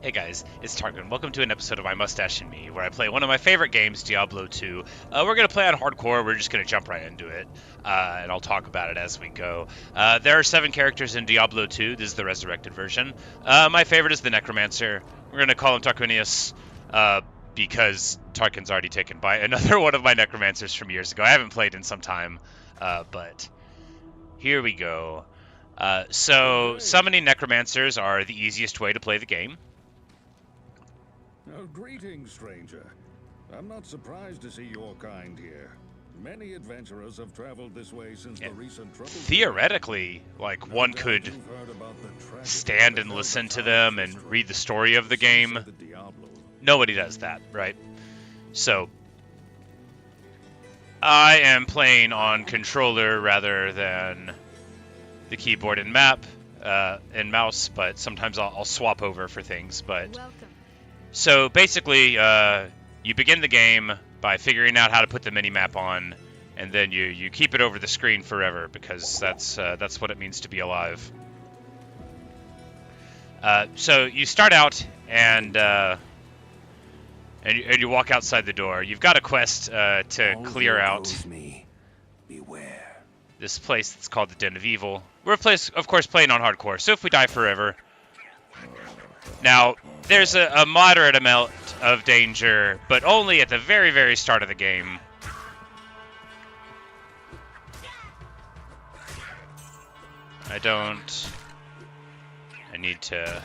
Hey guys, it's Tarkin. Welcome to an episode of My Mustache and Me, where I play one of my favorite games, Diablo II. We're going to play on hardcore, we're just going to jump right into it, and I'll talk about it as we go. There are 7 characters in Diablo II, this is the resurrected version. My favorite is the Necromancer. We're going to call him Tarquinius, because Tarkin's already taken by another one of my Necromancers from years ago. I haven't played in some time, but here we go. So, summoning Necromancers are the easiest way to play the game. Greetings, stranger. I'm not surprised to see your kind here. Many adventurers have traveled this way since the recent trouble. Theoretically, like, one could stand and listen to them and read the story of the game. Nobody does that, right? So, I am playing on controller rather than the keyboard and map and mouse, but sometimes I'll swap over for things. But so basically, you begin the game by figuring out how to put the mini-map on, and then you keep it over the screen forever, because that's what it means to be alive. So you start out, and you walk outside the door. You've got a quest to clear out this place that's called the Den of Evil. We're, of course, playing on hardcore, so if we die forever... Now, there's a moderate amount of danger, but only at the very, very start of the game. I need to...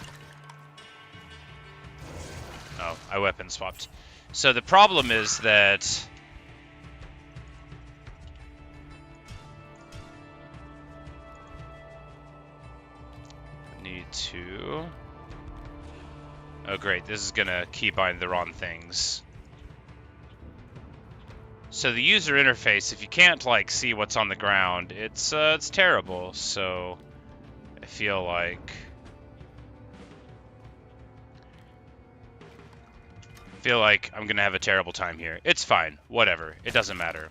Oh, I weapon swapped. So the problem is that... I need to... Oh great, this is gonna keybind the wrong things. So the user interface, if you can't like see what's on the ground, it's terrible. So I feel like I'm gonna have a terrible time here. It's fine, whatever. It doesn't matter.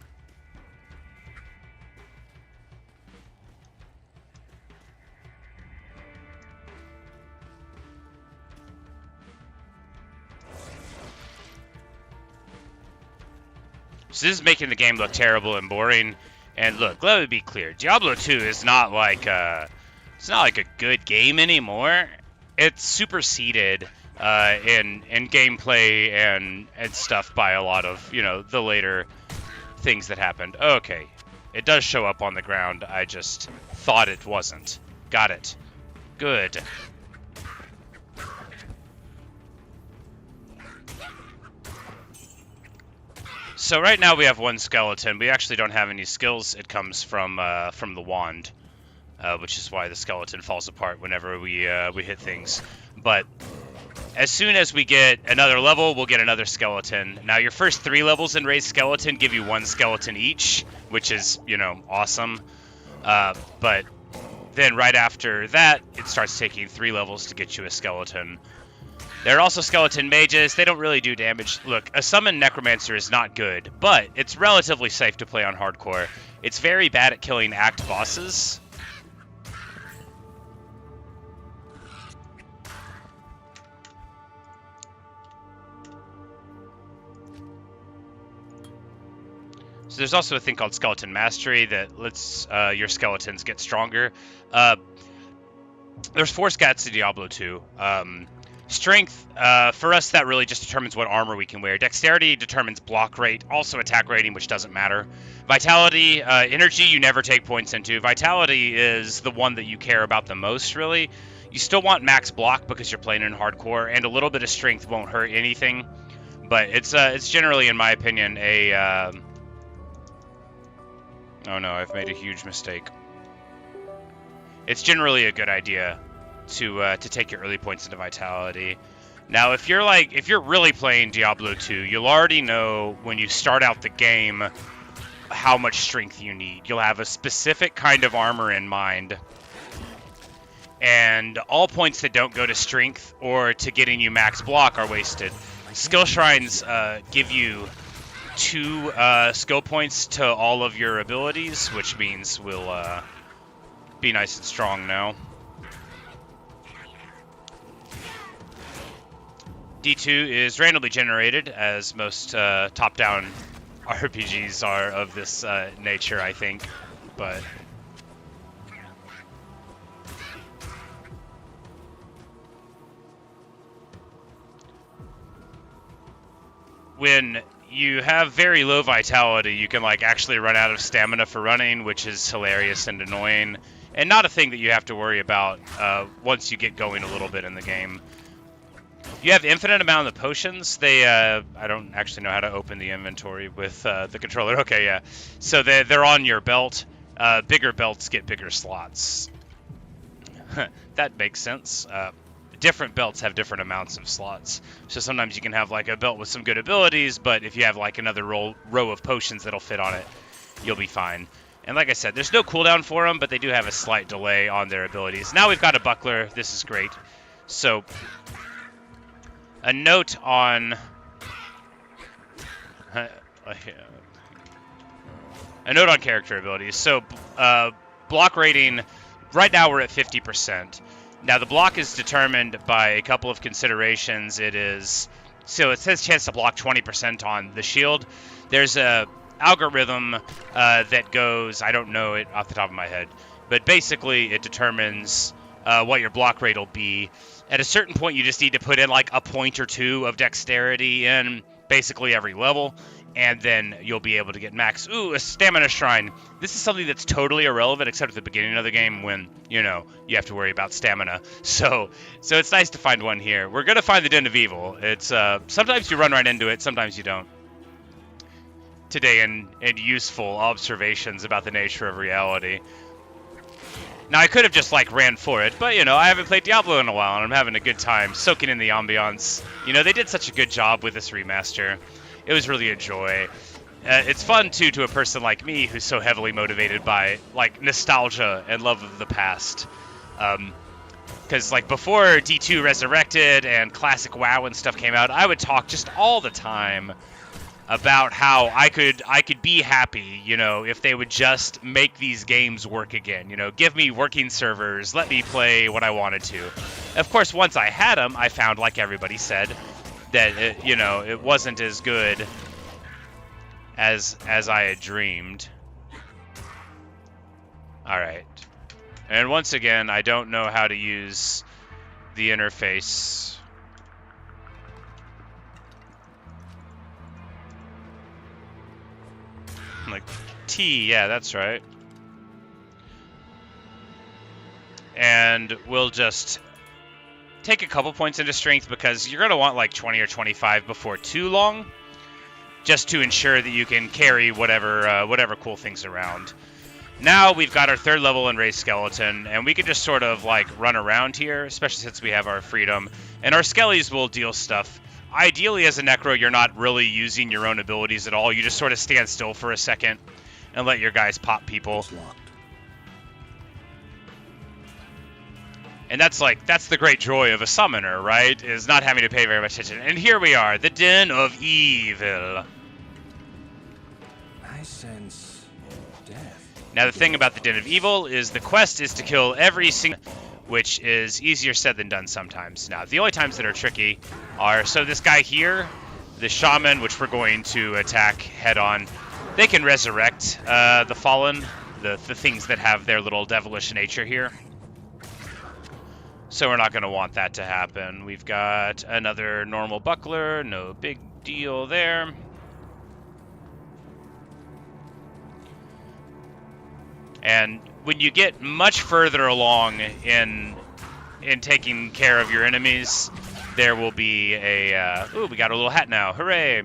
So this is making the game look terrible and boring. And look, let me be clear. Diablo 2 is not like it's not like a good game anymore. It's superseded in gameplay and stuff by a lot of, you know, the later things that happened. Okay, it does show up on the ground. I just thought it wasn't. Got it. Good. So right now we have one skeleton. We actually don't have any skills. It comes from the wand, which is why the skeleton falls apart whenever we hit things. But as soon as we get another level, we'll get another skeleton. Now your first 3 levels in Raised Skeleton give you 1 skeleton each, which is, you know, awesome. But then right after that, it starts taking 3 levels to get you a skeleton. There are also skeleton mages. They don't really do damage. Look, a summoned necromancer is not good, but it's relatively safe to play on hardcore. It's very bad at killing act bosses. So there's also a thing called Skeleton Mastery that lets your skeletons get stronger. There's 4 stats to Diablo 2. Strength, for us, that really just determines what armor we can wear. Dexterity determines block rate, also attack rating, which doesn't matter. Vitality, energy you never take points into. Vitality is the one that you care about the most, really. You still want max block because you're playing in hardcore, and a little bit of strength won't hurt anything. But it's generally, in my opinion, a... Oh no, I've made a huge mistake. It's generally a good idea to take your early points into vitality. Now, if you're really playing Diablo 2, you'll already know when you start out the game how much strength you need. You'll have a specific kind of armor in mind, and all points that don't go to strength or to getting you max block are wasted. Skill shrines give you 2 skill points to all of your abilities, which means we'll be nice and strong now. D2 is randomly generated, as most top-down RPGs are of this nature, I think. But when you have very low vitality, you can like actually run out of stamina for running, which is hilarious and annoying, and not a thing that you have to worry about once you get going a little bit in the game. You have infinite amount of potions. They, I don't actually know how to open the inventory with the controller. Okay, yeah. So they're on your belt. Bigger belts get bigger slots. That makes sense. Different belts have different amounts of slots. So sometimes you can have like a belt with some good abilities, but if you have like another row of potions that'll fit on it, you'll be fine. And like I said, there's no cooldown for them, but they do have a slight delay on their abilities. Now we've got a buckler. This is great. So a note on character abilities. So block rating, right now we're at 50%. Now the block is determined by a couple of considerations. So it says chance to block 20% on the shield. There's a algorithm that goes, I don't know it off the top of my head, but basically it determines what your block rate will be. At a certain point, you just need to put in like a point or two of dexterity in basically every level, and then you'll be able to get max. Ooh, a stamina shrine. This is something that's totally irrelevant except at the beginning of the game when, you know, you have to worry about stamina. So it's nice to find one here. We're going to find the Den of Evil. It's sometimes you run right into it, sometimes you don't. Today in useful observations about the nature of reality. Now, I could have just, like, ran for it, but, you know, I haven't played Diablo in a while, and I'm having a good time soaking in the ambiance. You know, they did such a good job with this remaster. It was really a joy. It's fun, too, to a person like me who's so heavily motivated by, like, nostalgia and love of the past. Because, like, before D2 Resurrected and classic WoW and stuff came out, I would talk just all the time about how I could be happy, you know, if they would just make these games work again. You know, give me working servers, let me play what I wanted to. Of course, once I had them, I found, like everybody said, that it wasn't as good as I had dreamed. All right, and once again, I don't know how to use the interface. Like T, yeah, that's right. And we'll just take a couple points into strength because you're going to want like 20 or 25 before too long, just to ensure that you can carry whatever cool things around. Now we've got our 3rd level enraged skeleton, and we can just sort of like run around here, especially since we have our freedom, and our skellies will deal stuff. Ideally, as a Necro, you're not really using your own abilities at all. You just sort of stand still for a second and let your guys pop people. And that's the great joy of a summoner, right? Is not having to pay very much attention. And here we are, the Den of Evil. I sense death. Now, the thing about the Den of Evil is the quest is to kill every single, which is easier said than done sometimes. Now, the only times that are tricky are, so this guy here, the shaman, which we're going to attack head on, they can resurrect the fallen, the things that have their little devilish nature here. So we're not going to want that to happen. We've got another normal buckler, no big deal there. And when you get much further along in taking care of your enemies, there will be a... ooh, we got a little hat now. Hooray!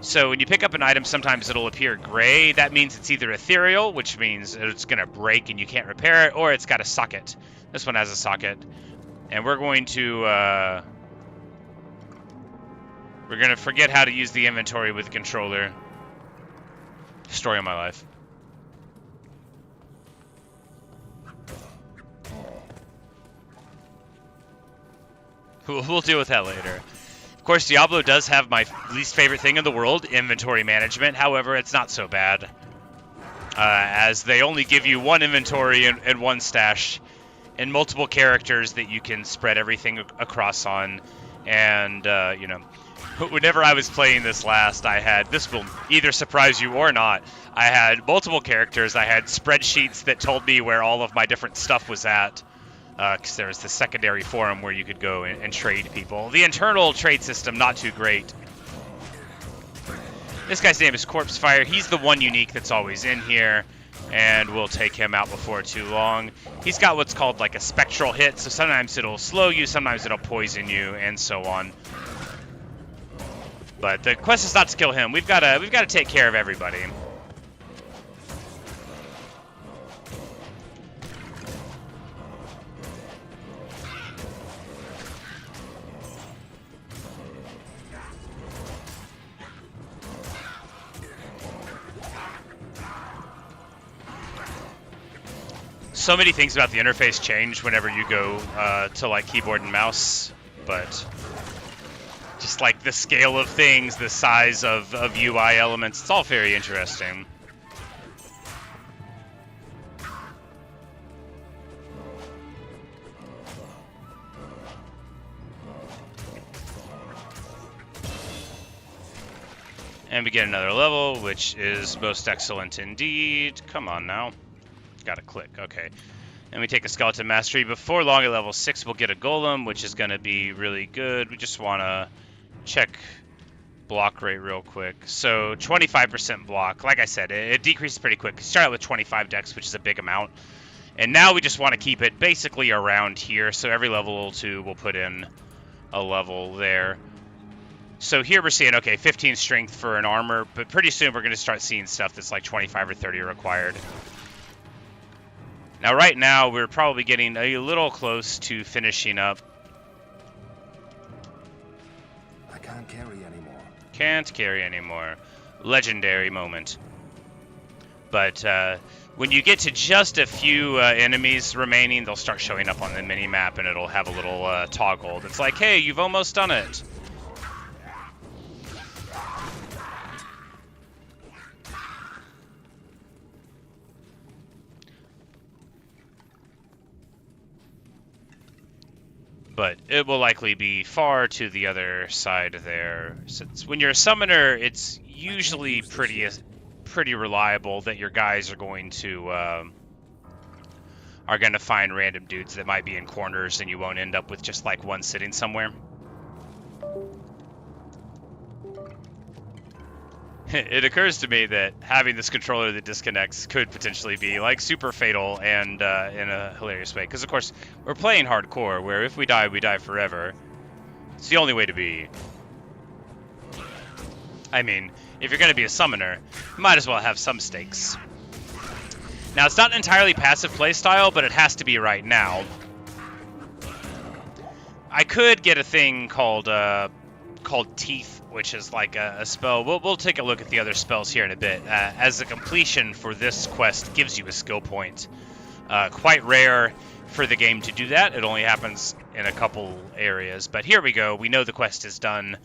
So when you pick up an item, sometimes it'll appear gray. That means it's either ethereal, which means it's going to break and you can't repair it, or it's got a socket. This one has a socket. And we're going to forget how to use the inventory with the controller. Story of my life. We'll deal with that later. Of course, Diablo does have my least favorite thing in the world, inventory management. However, it's not so bad, as they only give you one inventory and one stash, and multiple characters that you can spread everything across on. And, you know, whenever I was playing this last, I had, this will either surprise you or not, I had multiple characters. I had spreadsheets that told me where all of my different stuff was at, because there was the secondary forum where you could go and trade people. The internal trade system, not too great. This guy's name is Corpse Fire. He's the one unique that's always in here, and we'll take him out before too long. He's got what's called like a spectral hit, so sometimes it'll slow you, sometimes it'll poison you, and so on. But the quest is not to kill him. We've got to take care of everybody. So many things about the interface change whenever you go to like keyboard and mouse, but just like the scale of things, the size of UI elements, it's all very interesting. And we get another level, which is most excellent indeed. Come on now. Gotta click, okay. And we take a skeleton mastery. Before long at level 6, we'll get a golem, which is gonna be really good. We just wanna check block rate real quick. So 25% block. Like I said, it decreases pretty quick. Start out with 25 dex, which is a big amount. And now we just want to keep it basically around here. So every level 2 we'll put in a level there. So here we're seeing, okay, 15 strength for an armor, but pretty soon we're going to start seeing stuff that's like 25 or 30 required. Now right now we're probably getting a little close to finishing up. I can't carry anymore. Can't carry anymore. Legendary moment. But when you get to just a few enemies remaining, they'll start showing up on the mini-map and it'll have a little toggle that's like, hey, you've almost done it. But it will likely be far to the other side there. Since when you're a summoner, it's usually pretty reliable that your guys are going to find random dudes that might be in corners, and you won't end up with just like one sitting somewhere. It occurs to me that having this controller that disconnects could potentially be like super fatal and in a hilarious way. Because of course we're playing hardcore, where if we die forever. It's the only way to be. I mean, if you're going to be a summoner, you might as well have some stakes. Now it's not an entirely passive playstyle, but it has to be right now. I could get a thing called Teeth, which is like a spell. We'll take a look at the other spells here in a bit. As a completion for this quest gives you a skill point. Quite rare for the game to do that. It only happens in a couple areas. But here we go. We know the quest is done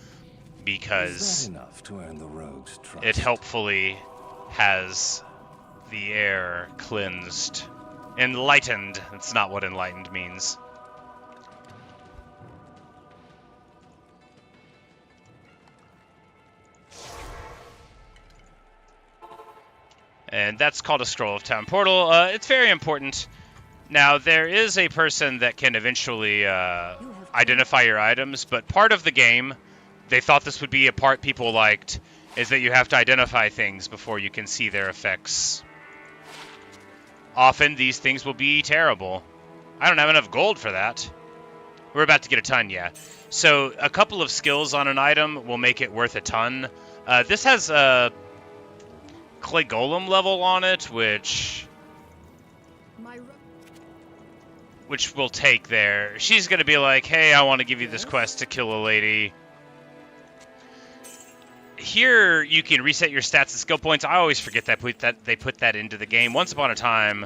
because enough to earn the rogue's trust? It helpfully has the air cleansed. Enlightened. That's not what enlightened means. And that's called a Scroll of Town Portal. It's very important. Now, there is a person that can eventually identify your items, but part of the game, they thought this would be a part people liked, is that you have to identify things before you can see their effects. Often, these things will be terrible. I don't have enough gold for that. We're about to get a ton, yeah. So, a couple of skills on an item will make it worth a ton. This has a clay golem level on it, which we'll take there. She's gonna be like, hey, I want to give you this quest to kill a lady. Here you can reset your stats and skill points. I always forget that they put that into the game. Once upon a time,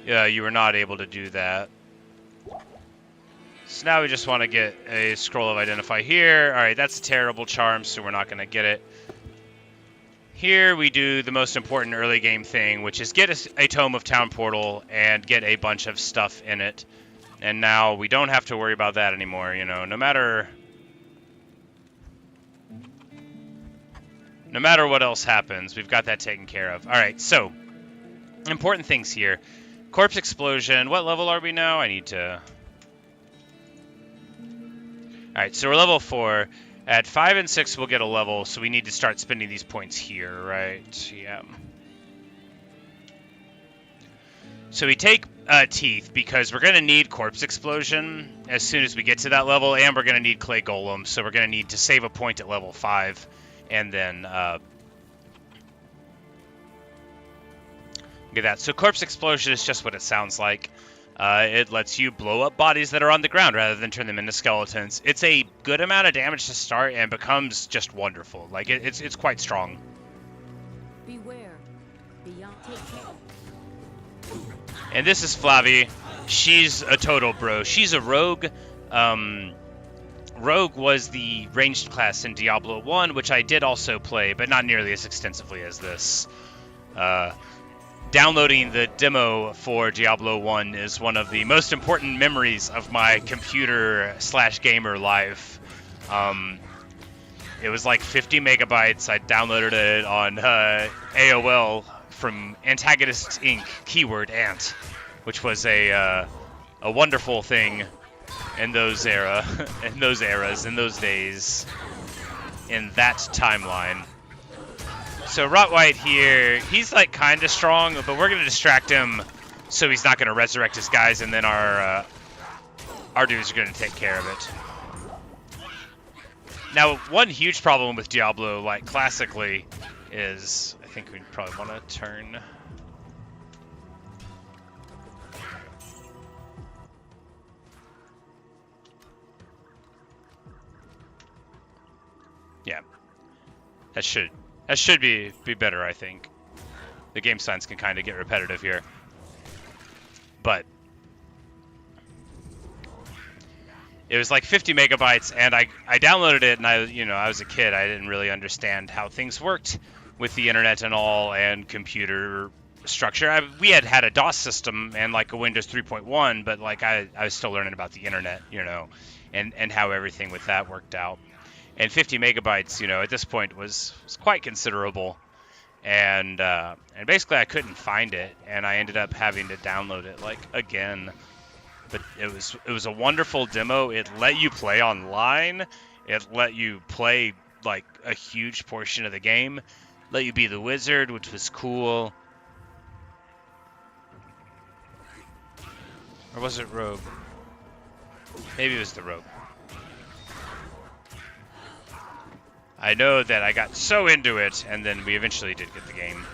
yeah, you were not able to do that. So now we just want to get a Scroll of Identify here. Alright, that's a terrible charm, so we're not going to get it. Here we do the most important early game thing, which is get a Tome of Town Portal and get a bunch of stuff in it. And now we don't have to worry about that anymore, you know, no matter what else happens, we've got that taken care of. All right, so important things here. Corpse explosion. What level are we now? I need to... All right, so we're level 4. At 5 and 6, we'll get a level, so we need to start spending these points here, right? Yeah. So we take Teeth, because we're going to need Corpse Explosion as soon as we get to that level, and we're going to need Clay Golem, so we're going to need to save a point at level 5, and then... Look at that. So Corpse Explosion is just what it sounds like. It lets you blow up bodies that are on the ground rather than turn them into skeletons. It's a good amount of damage to start and becomes just wonderful. Like, it's quite strong. Beware. Beyond take care. And this is Flavi. She's a total bro. She's a rogue. Rogue was the ranged class in Diablo 1, which I did also play, but not nearly as extensively as this. Downloading the demo for Diablo 1 is one of the most important memories of my computer/gamer life. It was like 50 megabytes. I downloaded it on AOL from Antagonists Inc. keyword ant, which was a wonderful thing in those eras, in those days, in that timeline. So Rotwhite here, he's like kind of strong, but we're going to distract him so he's not going to resurrect his guys, and then our dudes are going to take care of it. Now, one huge problem with Diablo, like classically, is I think we probably want to turn... Yeah, that should be better, I think. The game signs can kind of get repetitive here. But it was like 50 megabytes, and I downloaded it, and I was a kid. I didn't really understand how things worked with the internet and all, and computer structure. We had a DOS system and like a Windows 3.1, but like I was still learning about the internet, you know, and how everything with that worked out. And 50 megabytes, you know, at this point was quite considerable. And basically I couldn't find it, and I ended up having to download it like again. But it was a wonderful demo. It let you play online. It let you play like a huge portion of the game. Let you be the wizard, which was cool. Or was it rogue? Maybe it was the rogue. I know that I got so into it, and then we eventually did get the game.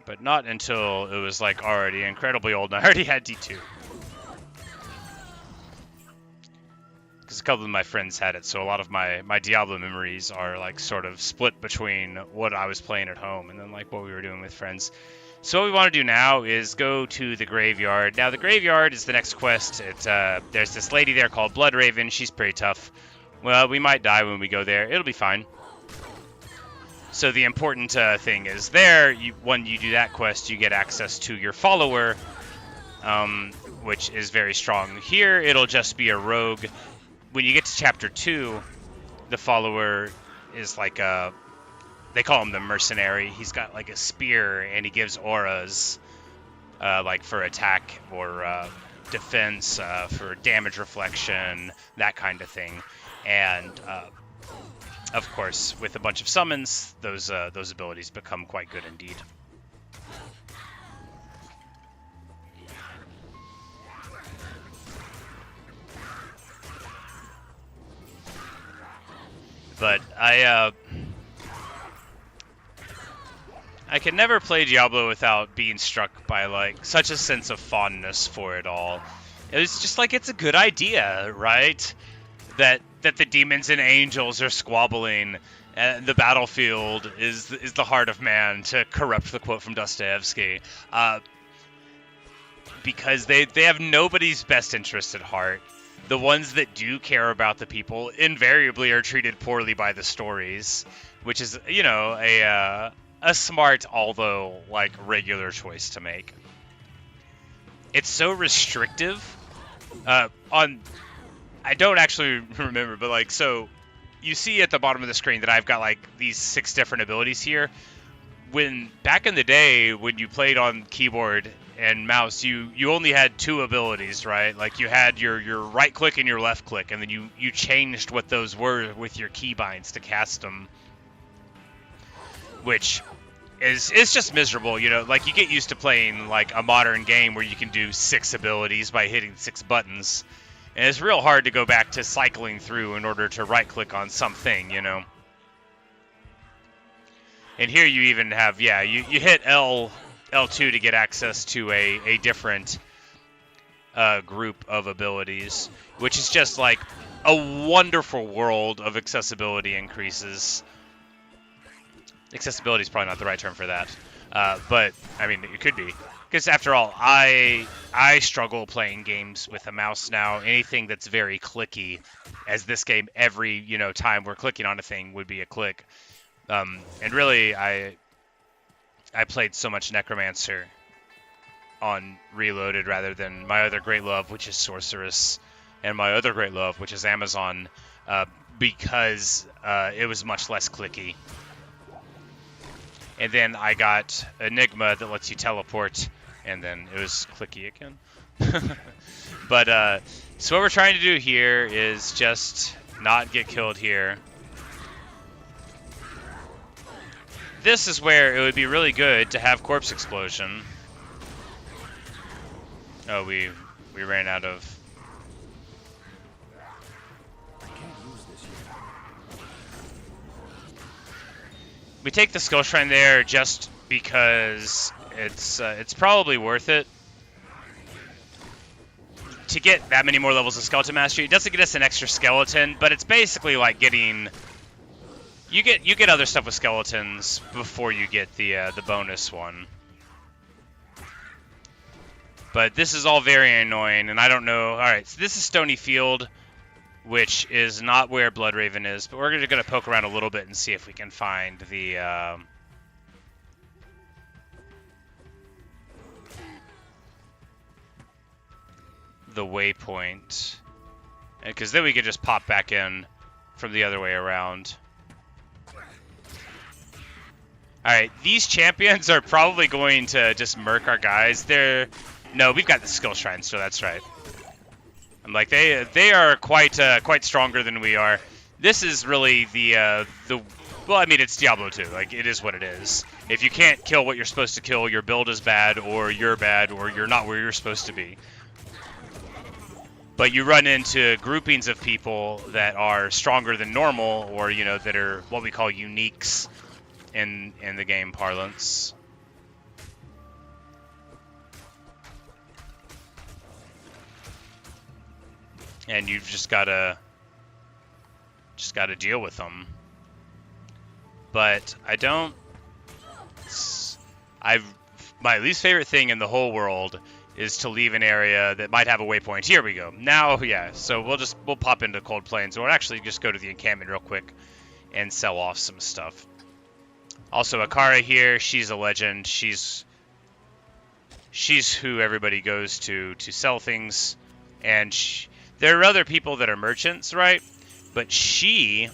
But not until it was like already incredibly old, and I already had D2. Because a couple of my friends had it, so a lot of my Diablo memories are like sort of split between what I was playing at home and then like what we were doing with friends. So what we want to do now is go to the graveyard. Now the graveyard is the next quest. There's this lady there called Bloodraven. She's pretty tough. Well, we might die when we go there. It'll be fine. So the important thing is there, when you do that quest, you get access to your follower, which is very strong. Here, it'll just be a rogue. When you get to Chapter 2, the follower is like a... They call him the mercenary. He's got like a spear, and he gives auras, like for attack or defense, for damage reflection, that kind of thing. And of course, with a bunch of summons, those abilities become quite good indeed. But I can never play Diablo without being struck by like such a sense of fondness for it all. It was just like, it's a good idea, right? That the demons and angels are squabbling, and the battlefield is the heart of man, to corrupt the quote from Dostoevsky. Because they have nobody's best interest at heart. The ones that do care about the people invariably are treated poorly by the stories, which is, you know, a a smart, although, like, regular choice to make. It's so restrictive. I don't actually remember, but, like, so you see at the bottom of the screen that I've got, like, these 6 different abilities here. When back in the day, when you played on keyboard and mouse, you only had 2 abilities, right? Like, you had your right click and your left click, and then you changed what those were with your keybinds to cast them, which is just miserable, you know. Like, you get used to playing like a modern game where you can do 6 abilities by hitting 6 buttons, and it's real hard to go back to cycling through in order to right click on something, you know. And here you even have, yeah, you hit L2 to get access to a different group of abilities, which is just like a wonderful world of accessibility increases. Accessibility is probably not the right term for that, but I mean, it could be. Because after all, I struggle playing games with a mouse now. Anything that's very clicky, as this game, every time we're clicking on a thing would be a click. And really, I played so much Necromancer on Reloaded rather than my other great love, which is Sorceress, and my other great love, which is Amazon, because it was much less clicky. And then I got Enigma that lets you teleport, and then it was clicky again. But, so what we're trying to do here is just not get killed here. This is where it would be really good to have Corpse Explosion. Oh, we ran out of... I can't use this yet. We take the Skill Shrine there just because it's probably worth it. To get that many more levels of Skeleton Mastery, it doesn't get us an extra skeleton, but it's basically like getting... You get other stuff with skeletons before you get the bonus one. But this is all very annoying, and I don't know... Alright, so this is Stony Field, which is not where Bloodraven is, but we're going to poke around a little bit and see if we can find the waypoint. Because then we could just pop back in from the other way around. Alright, these champions are probably going to just murk our guys. No, we've got the skill shrine, so that's right. I'm like, they are quite stronger than we are. This is really the well, I mean, it's Diablo 2. Like, it is what it is. If you can't kill what you're supposed to kill, your build is bad, or you're not where you're supposed to be. But you run into groupings of people that are stronger than normal, or that are what we call uniques in the game parlance. And you've just gotta deal with them. But my least favorite thing in the whole world is to leave an area that might have a waypoint. Here we go. Now, yeah, so we'll pop into Cold Plains, or we'll actually just go to the encampment real quick and sell off some stuff. Also, Akara here, she's a legend. She's who everybody goes to sell things. And there are other people that are merchants, right? But she...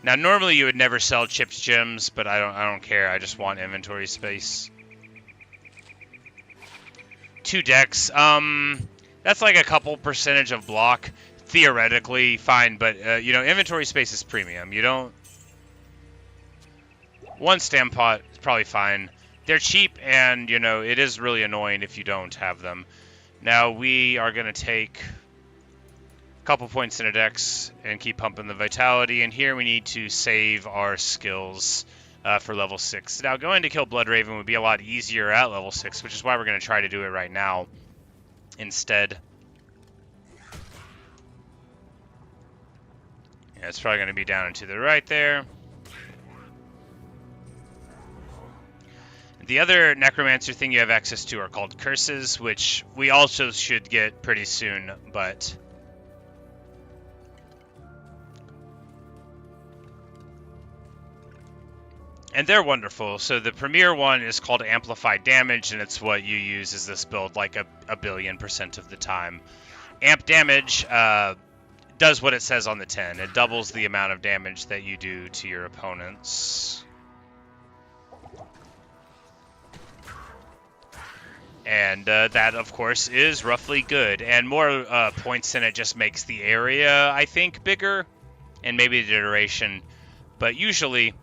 Now, normally you would never sell chipped gems, but I don't care. I just want inventory space. 2 decks. That's like a couple percentage of block. Theoretically, fine, but inventory space is premium. You don't... 1 stamp pot is probably fine. They're cheap, and it is really annoying if you don't have them. Now we are gonna take a couple points in a dex and keep pumping the vitality. And here we need to save our skills for level 6. Now going to kill Bloodraven would be a lot easier at level 6, which is why we're gonna try to do it right now instead. Yeah, it's probably going to be down and to the right there. The other Necromancer thing you have access to are called curses, which we also should get pretty soon, but... And they're wonderful. So the premier one is called Amplified Damage, and it's what you use as this build like a billion% of the time. Amp Damage does what it says on the tin. It doubles the amount of damage that you do to your opponents. And that, of course, is roughly good. And more points in it just makes the area, I think, bigger. And maybe the duration. But usually,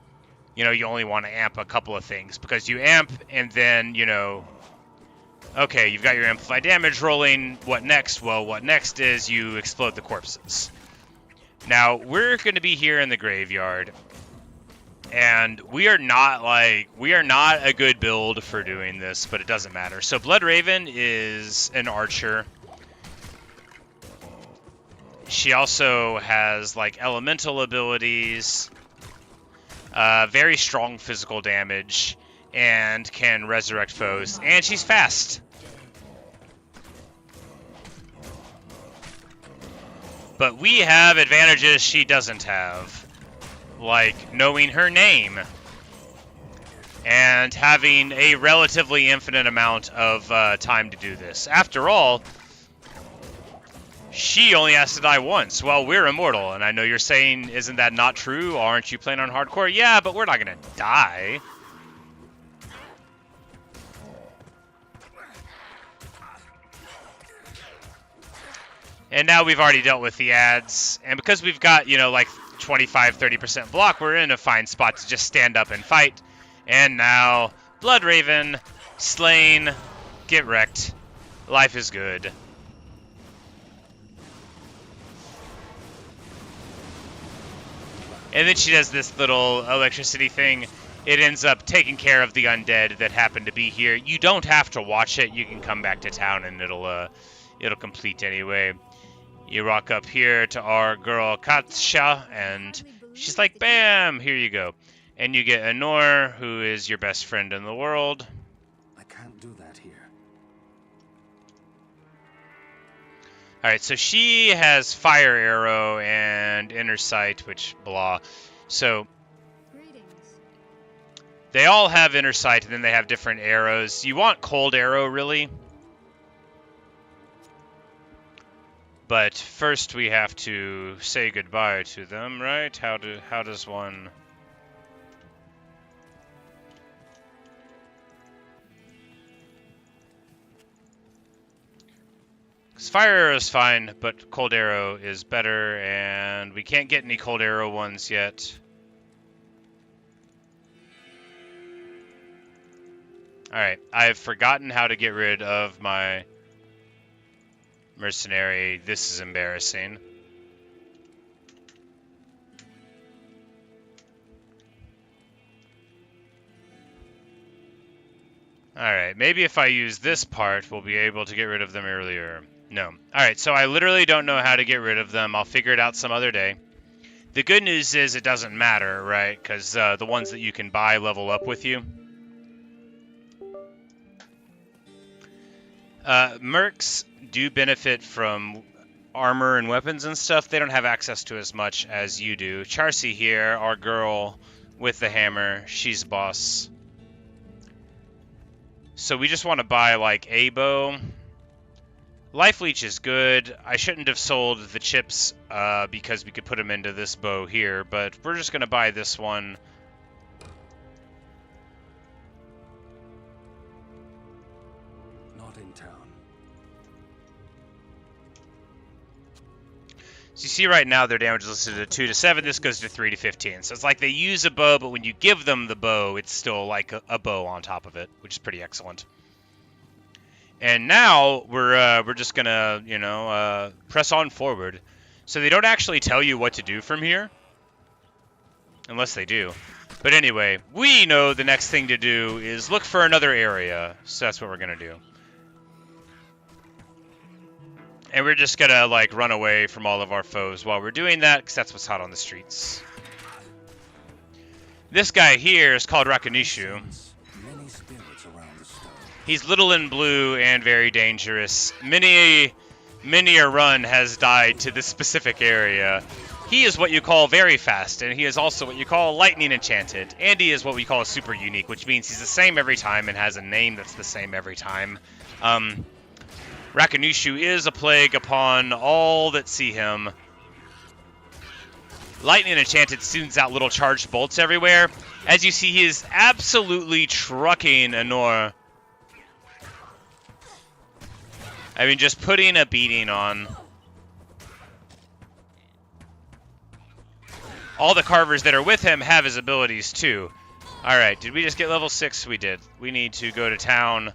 you know, you only want to amp a couple of things. Because you amp, and then, you know, okay, you've got your amplified damage rolling. What next? Well, what next is you explode the corpses. Now, we're going to be here in the graveyard. And we are not a good build for doing this, but it doesn't matter. So Blood Raven is an archer. She also has like elemental abilities, very strong physical damage, and can resurrect foes. And she's fast. But we have advantages she doesn't have. Like knowing her name and having a relatively infinite amount of time to do this. After all, she only has to die once. Well, we're immortal, and I know you're saying, isn't that not true? Aren't you playing on hardcore? Yeah, but we're not gonna die. And now we've already dealt with the ads, and because we've got, you know, like 25-30% block, we're in a fine spot to just stand up and fight. And now, Blood Raven, slain, get wrecked. Life is good. And then she does this little electricity thing. It ends up taking care of the undead that happen to be here. You don't have to watch it. You can come back to town and it'll complete anyway. You rock up here to our girl Katja, and she's like, bam, here you go. And you get Anor, who is your best friend in the world. I can't do that here. Alright, so she has Fire Arrow and Inner Sight, which blah. So they all have Inner Sight, and then they have different arrows. You want Cold Arrow, really. But first we have to say goodbye to them, right? How does one... Because Fire Arrow is fine, but Cold Arrow is better, and we can't get any Cold Arrow ones yet. Alright, I've forgotten how to get rid of my... mercenary. This is embarrassing. Alright, maybe if I use this part, we'll be able to get rid of them earlier. No. Alright, so I literally don't know how to get rid of them. I'll figure it out some other day. The good news is it doesn't matter, right? Because the ones that you can buy level up with you. Mercs do benefit from armor and weapons and stuff. They don't have access to as much as you do. Charcy here, our girl with the hammer, she's boss. So we just want to buy like a bow. Life Leech is good. I shouldn't have sold the chips because we could put them into this bow here, but we're just going to buy this one. Not in town. So you see right now their damage is listed at 2 to 7. This goes to 3 to 15. So it's like they use a bow, but when you give them the bow, it's still like a bow on top of it, which is pretty excellent. And now we're just gonna, you know, press on forward. So they don't actually tell you what to do from here, unless they do. But anyway, we know the next thing to do is look for another area. So that's what we're gonna do. And we're just gonna, like, run away from all of our foes while we're doing that, because that's what's hot on the streets. This guy here is called Rakanishu. He's little and blue and very dangerous. Many a run has died to this specific area. He is what you call very fast, and he is also what you call lightning enchanted. Andy is what we call super unique, which means he's the same every time and has a name that's the same every time. Rakanushu is a plague upon all that see him. Lightning enchanted sends out little charged bolts everywhere. As you see, he is absolutely trucking Anor. I mean, just putting a beating on. All the carvers that are with him have his abilities too. Alright, did we just get level 6? We did. We need to go to town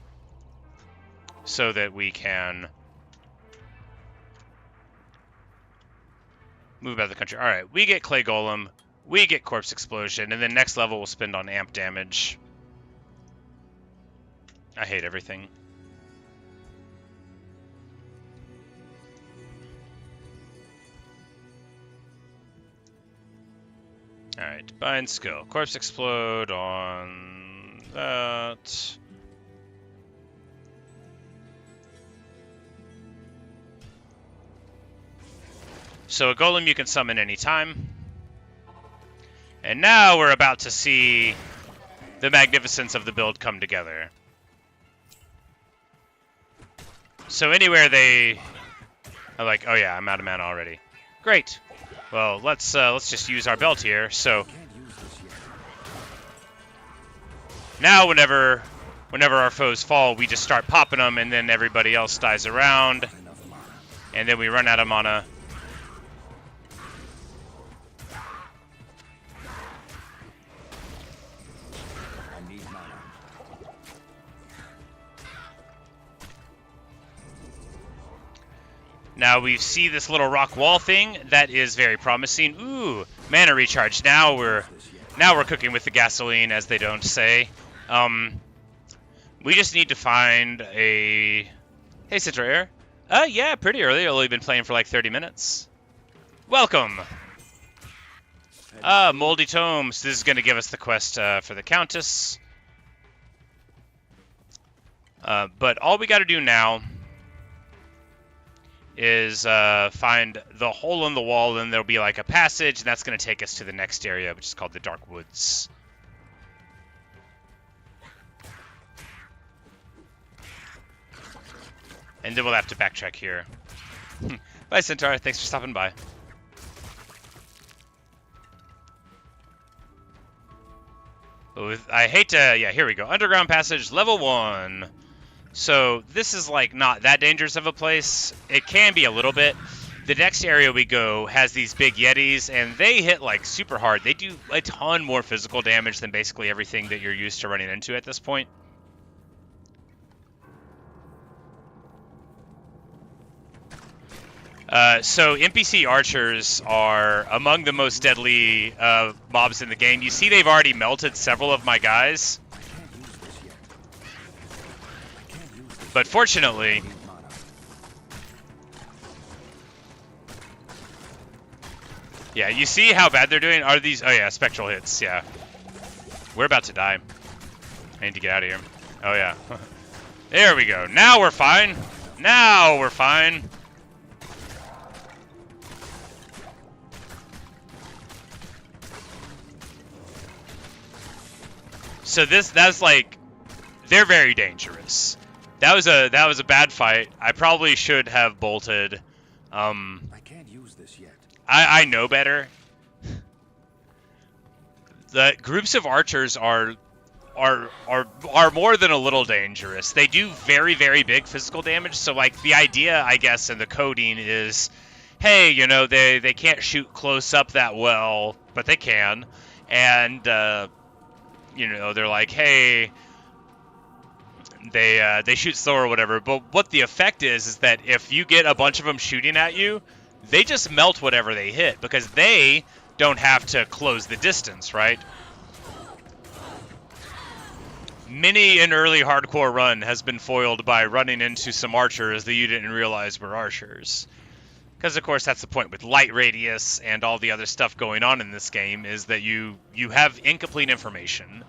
so that we can move out of the country. Alright, we get Clay Golem, we get Corpse Explosion, and then next level we'll spend on amp damage. I hate everything. Alright, bind skill. Corpse Explode on that. So a golem you can summon anytime. And now we're about to see the magnificence of the build come together. So anywhere they are like, oh yeah, I'm out of mana already. Great. Well, let's just use our belt here. So now whenever our foes fall, we just start popping them, and then everybody else dies around, and then we run out of mana. Now we see this little rock wall thing that is very promising. Ooh, mana recharge. Now we're cooking with the gasoline, as they don't say. We just need to find a. Hey, Citra Air. Yeah, pretty early. I've only been playing for like 30 minutes. Welcome. Moldy Tomes. This is going to give us the quest for the Countess. But all we got to do now is find the hole in the wall, and there'll be like a passage, and that's going to take us to the next area, which is called the Dark Woods. And then we'll have to backtrack here. Bye, Centaur. Thanks for stopping by. I hate to... Yeah, here we go. Underground passage, level 1. So this is like not that dangerous of a place. It can be a little bit. The next area we go has these big yetis, and they hit like super hard. They do a ton more physical damage than basically everything that you're used to running into at this point. So NPC archers are among the most deadly mobs in the game. You see they've already melted several of my guys. But fortunately, yeah, you see how bad they're doing? Are these, oh yeah, spectral hits, yeah. We're about to die. I need to get out of here. Oh yeah. There we go. Now we're fine. Now we're fine. So that's like, they're very dangerous. That was a bad fight. I probably should have bolted. I can't use this yet. I know better. The groups of archers are more than a little dangerous. They do very, very big physical damage. So like the idea, I guess, in the coding is, hey, you know, they can't shoot close up that well, but they can, and you know, they're like, hey. They shoot slow or whatever, but what the effect is that if you get a bunch of them shooting at you, they just melt whatever they hit, because they don't have to close the distance, right? Many an early hardcore run has been foiled by running into some archers that you didn't realize were archers. Because, of course, that's the point with light radius and all the other stuff going on in this game, is that you have incomplete information.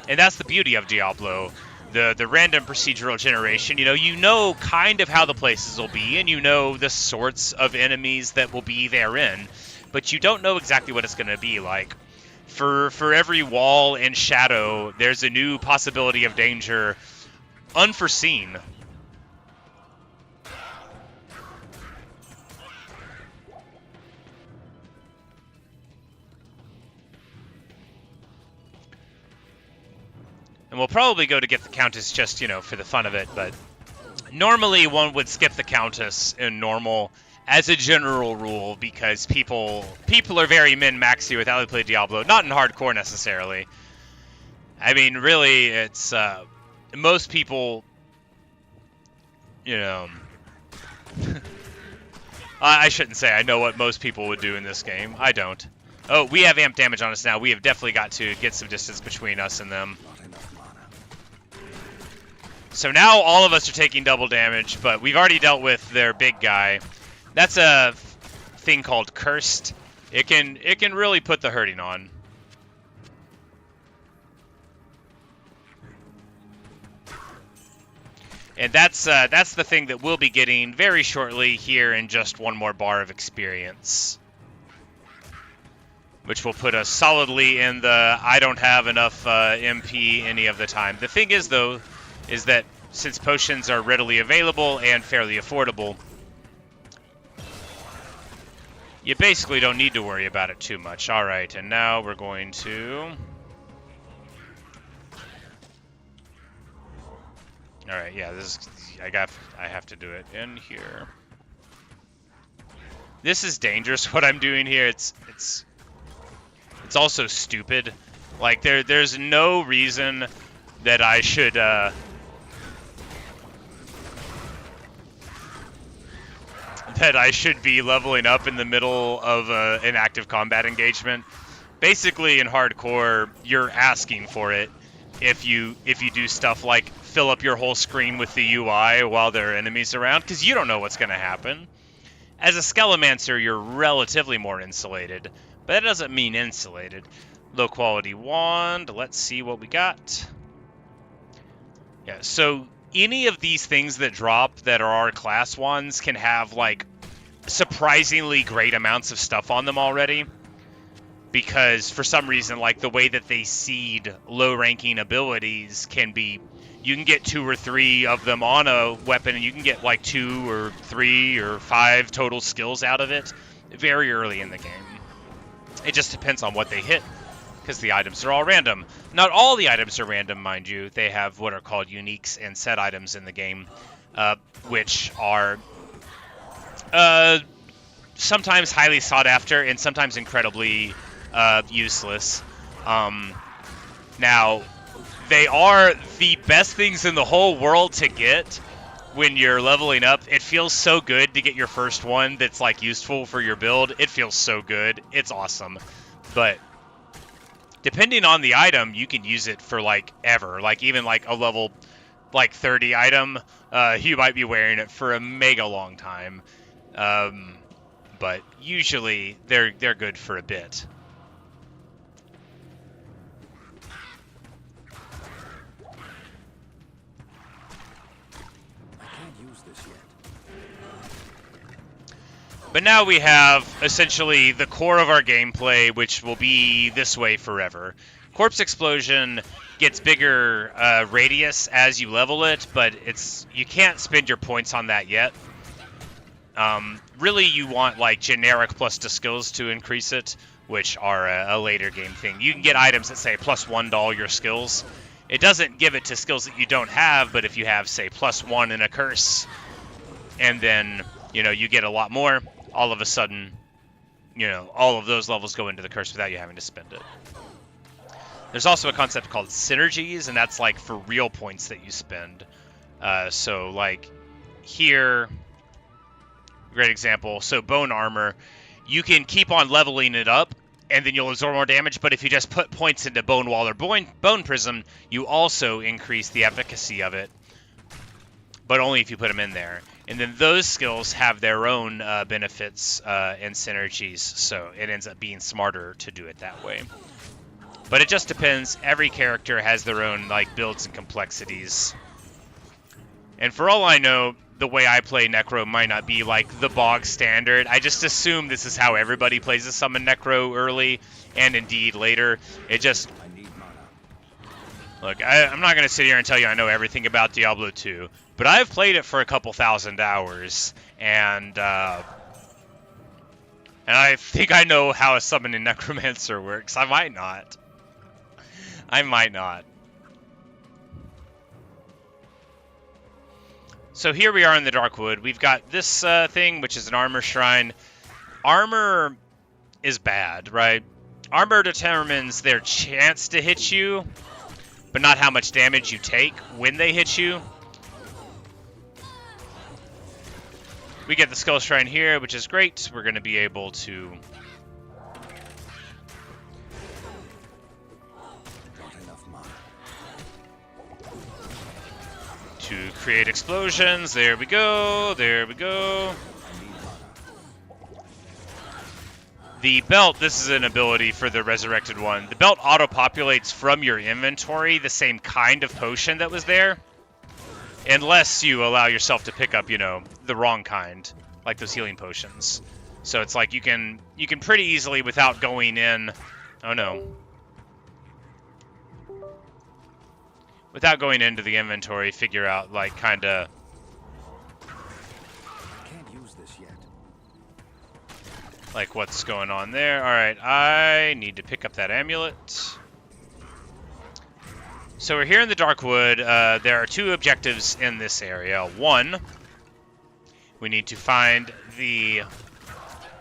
And that's the beauty of Diablo. The random procedural generation, you know kind of how the places will be, and you know the sorts of enemies that will be therein. but you don't know exactly what it's going to be like. For every wall and shadow, there's a new possibility of danger, unforeseen. And we'll probably go to get the Countess just, you know, for the fun of it, but normally one would skip the Countess in normal as a general rule because people are very min-max here with how they play Diablo, not in hardcore necessarily. I mean, really, it's most people, you know, I shouldn't say I know what most people would do in this game. I don't. Oh, we have amp damage on us now. We have definitely got to get some distance between us and them. So now all of us are taking double damage, but we've already dealt with their big guy. That's a thing called Cursed. It can really put the hurting on. And that's the thing that we'll be getting very shortly here in just one more bar of experience, which will put us solidly in the I don't have enough MP any of the time. The thing is, though, is that since potions are readily available and fairly affordable, you basically don't need to worry about it too much. All right, and now we're going to... All right, yeah, this is, I have to do it in here. This is dangerous what I'm doing here. It's also stupid. Like there's no reason that I should be leveling up in the middle of an active combat engagement. Basically, in hardcore, you're asking for it if you do stuff like fill up your whole screen with the UI while there are enemies around, because you don't know what's going to happen. As a Necromancer, you're relatively more insulated, but that doesn't mean insulated. Low quality wand. Let's see what we got. Yeah, so any of these things that drop that are our class wands can have like surprisingly great amounts of stuff on them already, because for some reason, like the way that they seed low ranking abilities can be, you can get 2 or 3 of them on a weapon and you can get like 2 or 3 or 5 total skills out of it very early in the game. It just depends on what they hit, because the items are all random. Not all the items are random, mind you. They have what are called uniques and set items in the game, which are sometimes highly sought after and sometimes incredibly useless. Now, they are the best things in the whole world to get when you're leveling up. It feels so good to get your first one that's like useful for your build. It feels so good. It's awesome. But depending on the item, you can use it for like ever. Like even like a level like 30 item, you might be wearing it for a mega long time. But usually they're good for a bit. But now we have essentially the core of our gameplay, which will be this way forever. Corpse Explosion gets bigger radius as you level it, but you can't spend your points on that yet. Really, you want like generic plus to skills to increase it, which are a later game thing. You can get items that say +1 to all your skills. It doesn't give it to skills that you don't have, but if you have, say, +1 in a curse, and then, you know, you get a lot more, all of a sudden, you know, all of those levels go into the curse without you having to spend it. There's also a concept called synergies, and that's like for real points that you spend. So like here, great example. So bone armor, you can keep on leveling it up and then you'll absorb more damage, but if you just put points into bone wall or bone prism, you also increase the efficacy of it, but only if you put them in there. And then those skills have their own benefits and synergies, so it ends up being smarter to do it that way. But it just depends. Every character has their own like builds and complexities. And for all I know, the way I play Necro might not be like the bog standard. I just assume this is how everybody plays a summon Necro early, and indeed later. It just... I need mana. Look, I'm not going to sit here and tell you I know everything about Diablo II, but I've played it for a couple thousand hours, and I think I know how a summoning Necromancer works. I might not. I might not. So here we are in the Darkwood. We've got this thing, which is an armor shrine. Armor is bad, right? Armor determines their chance to hit you, but not how much damage you take when they hit you. We get the Skull Shrine here, which is great. We're going to be able to... to create explosions. There we go. There we go. The belt, this is an ability for the resurrected one. The belt auto-populates from your inventory the same kind of potion that was there. Unless you allow yourself to pick up, you know, the wrong kind, like those healing potions. So it's like you can pretty easily, without going in... Oh no. Without going into the inventory, figure out, like, kind of... Can't use this yet. Like, what's going on there. Alright, I need to pick up that amulet. So we're here in the Darkwood. There are two objectives in this area. One, we need to find the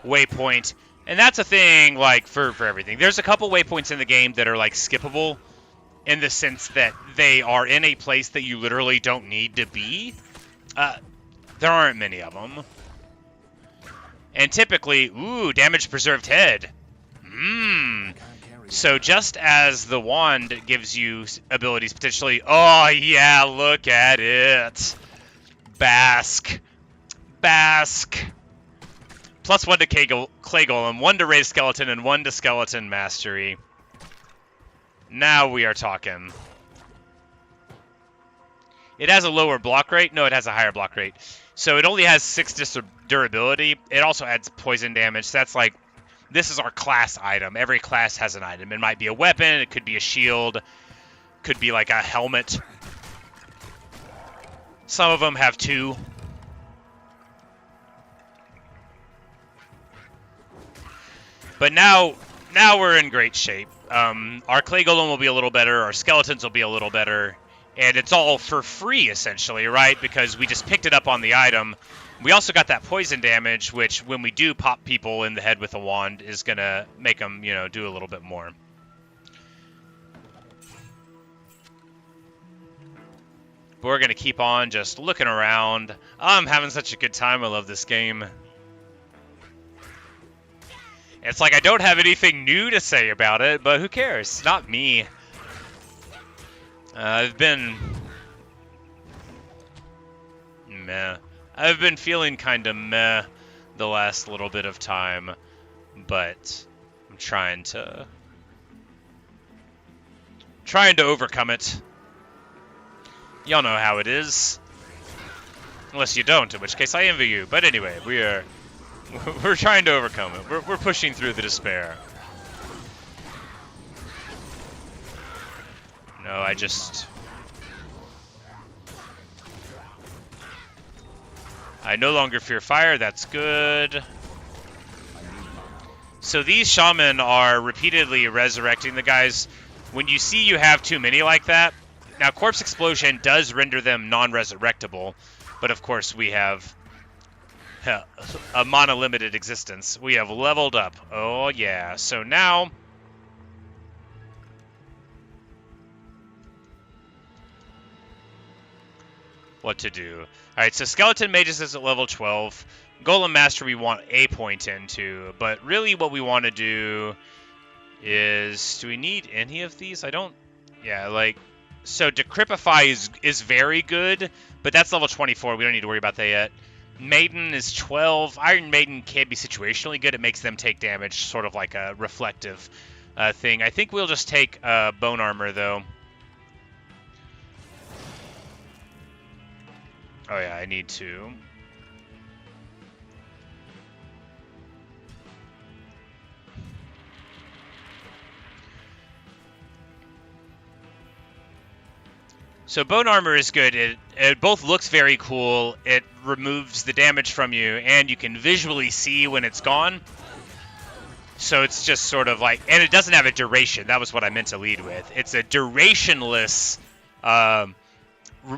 waypoint. And that's a thing, like, for everything. There's a couple waypoints in the game that are, like, skippable, in the sense that they are in a place that you literally don't need to be. There aren't many of them. And typically, ooh, damage preserved head. So just as the wand gives you abilities potentially... Oh, yeah, look at it. Bask. Bask. +1 to Clay Golem, 1 to Raised Skeleton, and 1 to Skeleton Mastery. Now we are talking. It has a lower block rate. No, it has a higher block rate. So it only has 6 durability. It also adds poison damage. So that's like, this is our class item. Every class has an item. It might be a weapon. It could be a shield. Could be like a helmet. Some of them have 2. But now we're in great shape. Our Clay Golem will be a little better, our Skeletons will be a little better, and it's all for free, essentially, right? Because we just picked it up on the item. We also got that poison damage, which, when we do pop people in the head with a wand, is going to make them, you know, do a little bit more. But we're going to keep on just looking around. I'm having such a good time. I love this game. It's like I don't have anything new to say about it, but who cares? It's not me. I've been... meh. I've been feeling kind of meh the last little bit of time, but I'm trying to overcome it. Y'all know how it is. Unless you don't, in which case I envy you. But anyway, we're trying to overcome it. We're pushing through the despair. No, I no longer fear fire. That's good. So these shaman are repeatedly resurrecting the guys. When you see you have too many like that, now Corpse Explosion does render them non-resurrectable, but of course we have a mana-limited existence. We have leveled up. Oh yeah. So now... what to do. Alright, so Skeleton Mages is at level 12. Golem Master we want a point into, but really what we want to do is... do we need any of these? I don't... yeah, like... so Decrypify is very good, but that's level 24. We don't need to worry about that yet. Maiden is 12. Iron Maiden can be situationally good. It makes them take damage, sort of like a reflective thing. I think we'll just take Bone Armor, though. Oh yeah, I need to. So bone armor is good. It both looks very cool. It removes the damage from you, and you can visually see when it's gone. So it's just sort of like, and it doesn't have a duration. That was what I meant to lead with. It's a durationless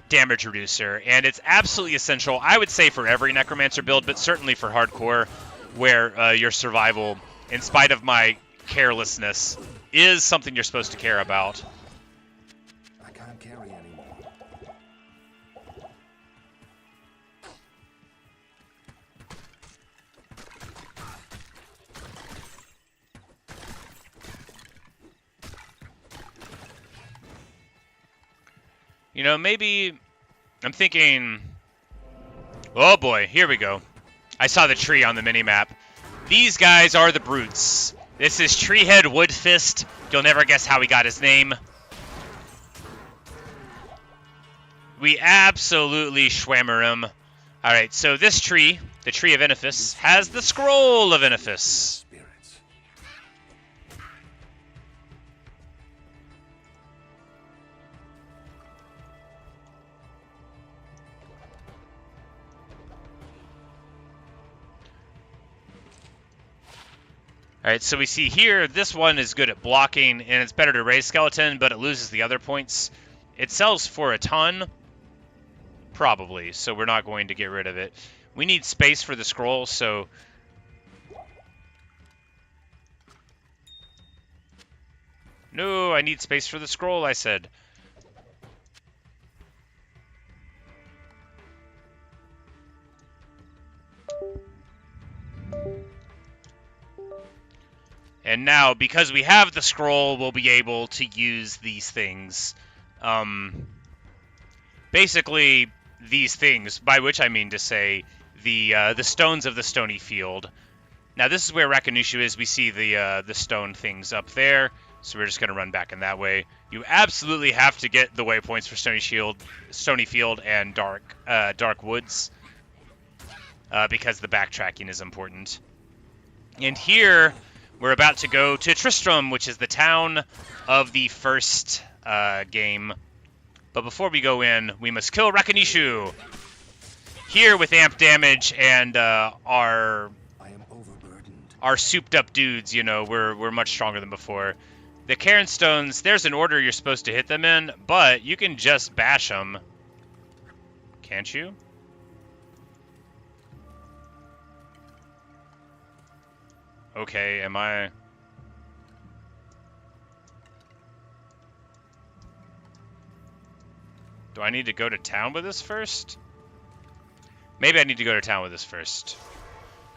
damage reducer, and it's absolutely essential, I would say, for every Necromancer build, but certainly for hardcore, where your survival, in spite of my carelessness, is something you're supposed to care about. I can't carry anymore. You know, maybe I'm thinking, oh boy, here we go. I saw the tree on the minimap. These guys are the brutes. This is Treehead Woodfist. You'll never guess how he got his name. We absolutely schwammer him. Alright, so this tree, the Tree of Inifis, has the Scroll of Inifis. Spirits. Alright, so we see here, this one is good at blocking, and it's better to raise skeleton, but it loses the other points. It sells for a ton, probably, so we're not going to get rid of it. We need space for the scroll, so... No, I need space for the scroll, I said. And now, because we have the scroll, we'll be able to use these things. Basically, these things, by which I mean to say the stones of the stony field. Now, this is where Rakanushu is. We see the stone things up there, so we're just going to run back in that way. You absolutely have to get the waypoints for Stony Field and Dark Woods, because the backtracking is important. And here... we're about to go to Tristram, which is the town of the first game. But before we go in, we must kill Rakanushu. Here with amp damage and our souped up dudes, you know, we're much stronger than before. The Cairn Stones, there's an order you're supposed to hit them in, but you can just bash them. Can't you? Okay, am I... do I need to go to town with this first? Maybe I need to go to town with this first.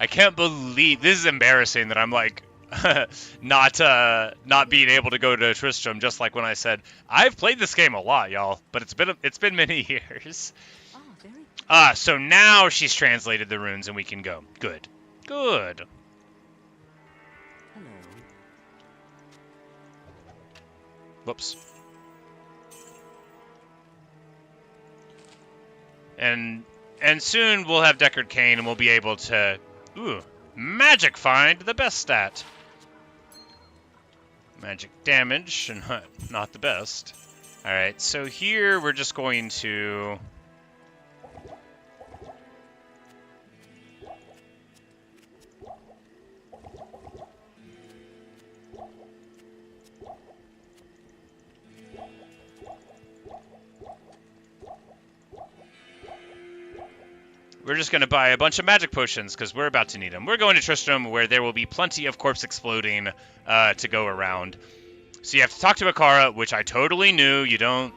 I can't believe... this is embarrassing that I'm like... not being able to go to Tristram, just like when I said, I've played this game a lot, y'all, but it's been many years. Oh, very good. So now she's translated the runes and we can go. Good. Good. Hello. Whoops. And soon we'll have Deckard Cain and we'll be able to... ooh, magic find, the best stat. Magic damage, and not the best. Alright, so here we're just going to... we're just going to buy a bunch of magic potions, because we're about to need them. We're going to Tristram, where there will be plenty of corpse exploding to go around. So you have to talk to Akara, which I totally knew. You don't...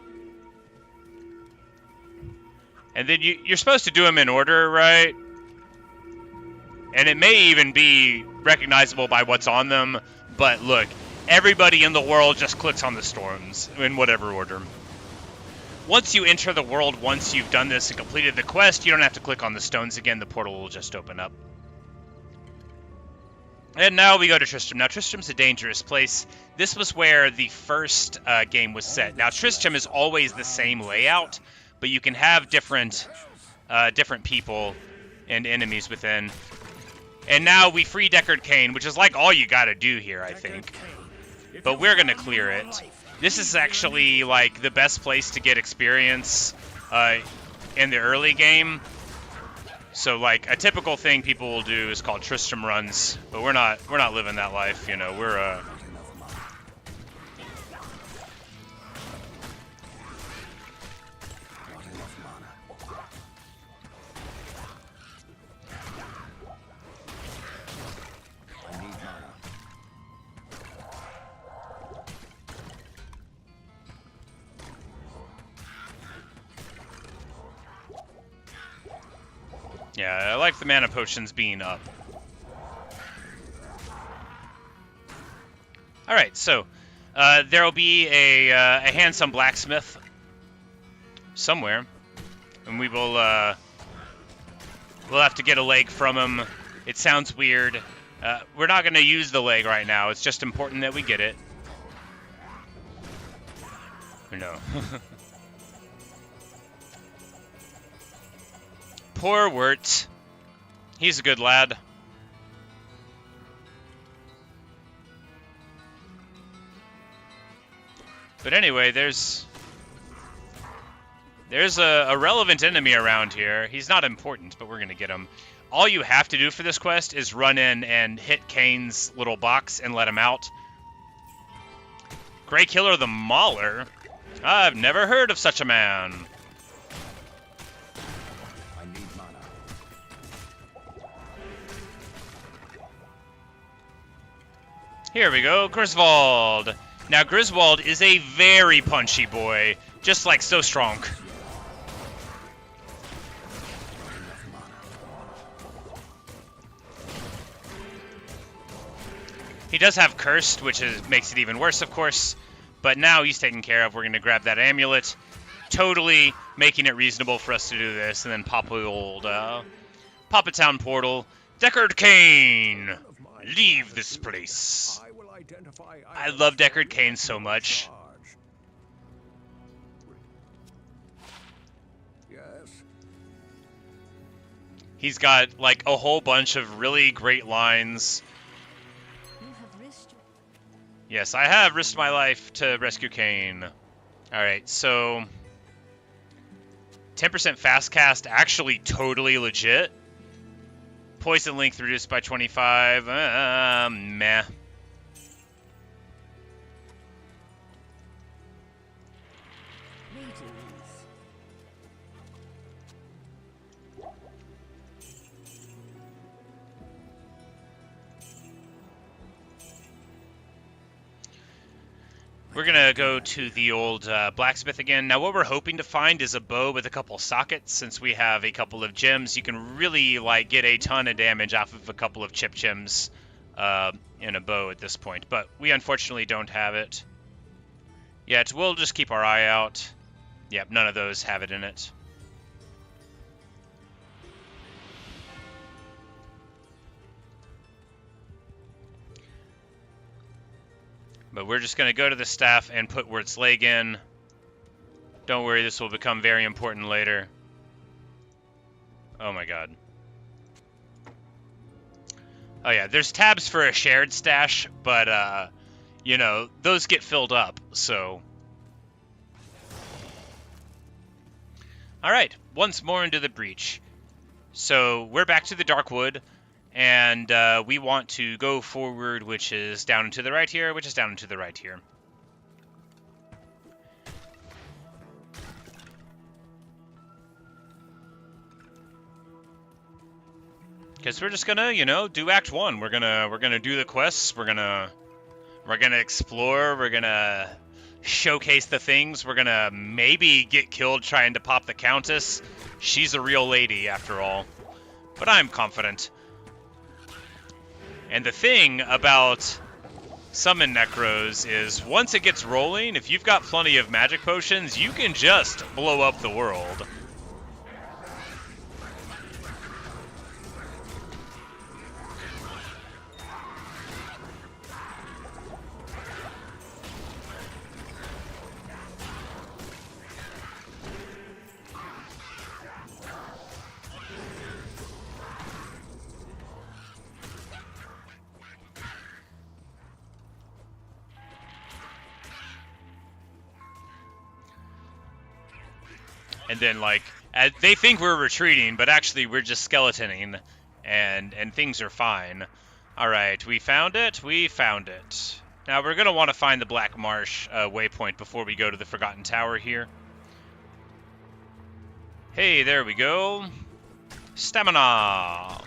and then you're supposed to do them in order, right? And it may even be recognizable by what's on them. But look, everybody in the world just clicks on the storms, in whatever order. Once you enter the world, once you've done this and completed the quest, you don't have to click on the stones again. The portal will just open up. And now we go to Tristram. Now, Tristram's a dangerous place. This was where the first game was set. Now, Tristram is always the same layout, but you can have different different people and enemies within. And now we free Deckard Cain, which is like all you gotta do here, I think. But we're gonna clear it. This is actually like the best place to get experience in the early game. So like a typical thing people will do is called Tristram runs, but we're not living that life, you know. We're yeah, I like the mana potions being up. Alright, so there will be a handsome blacksmith somewhere, and we will we'll have to get a leg from him. It sounds weird. We're not going to use the leg right now. It's just important that we get it. No. Poor Wirt. He's a good lad. But anyway, there's a relevant enemy around here. He's not important, but we're going to get him. All you have to do for this quest is run in and hit Kane's little box and let him out. Grey Killer the Mauler? I've never heard of such a man. I need mana. Here we go, Griswold. Now, Griswold is a very punchy boy, just like so strong. He does have Cursed, which makes it even worse, of course. But now he's taken care of. We're going to grab that amulet, totally making it reasonable for us to do this, and then pop the old Papa Town portal. Deckard Cain, leave this place. I love Deckard Cain so much. Yes. He's got like a whole bunch of really great lines. You have risked your... Yes, I have risked my life to rescue Cain. Alright, so 10% fast cast, actually totally legit. Poison length reduced by 25. Meh. Greetings. We're gonna go to the old blacksmith again. Now what we're hoping to find is a bow with a couple sockets. Since we have a couple of gems, you can really like get a ton of damage off of a couple of chip gems in a bow at this point. But we unfortunately don't have it yet. We'll just keep our eye out. Yep, none of those have it in it. But we're just going to go to the staff and put Wirt's leg in. Don't worry, this will become very important later. Oh my god. Oh yeah, there's tabs for a shared stash, but, you know, those get filled up, so... Alright, once more into the breach. So, we're back to the Darkwood. And we want to go forward, which is down and to the right here, which is down and to the right here. Because we're just gonna, you know, do Act 1. We're gonna do the quests. We're gonna explore. We're gonna showcase the things. We're gonna maybe get killed trying to pop the Countess. She's a real lady, after all. But I'm confident. And the thing about Summon Necros is once it gets rolling, if you've got plenty of magic potions, you can just blow up the world. And then, like, they think we're retreating, but actually we're just skeletoning, and things are fine. Alright, we found it. We found it. Now, we're going to want to find the Black Marsh waypoint before we go to the Forgotten Tower here. Hey, there we go. Stamina!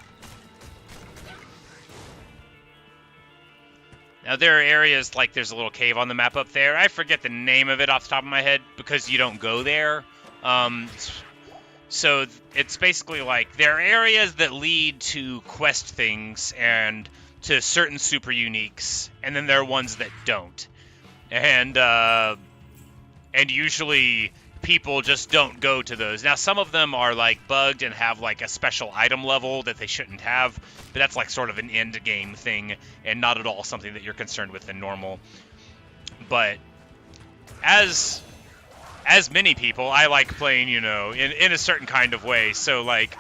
Now, there are areas, like there's a little cave on the map up there. I forget the name of it off the top of my head because you don't go there. So it's basically like there are areas that lead to quest things and to certain super uniques, and then there are ones that don't. And usually people just don't go to those. Now, some of them are like bugged and have like a special item level that they shouldn't have, but that's like sort of an end game thing and not at all something that you're concerned with in normal. But as many people, I like playing, you know, in a certain kind of way. So like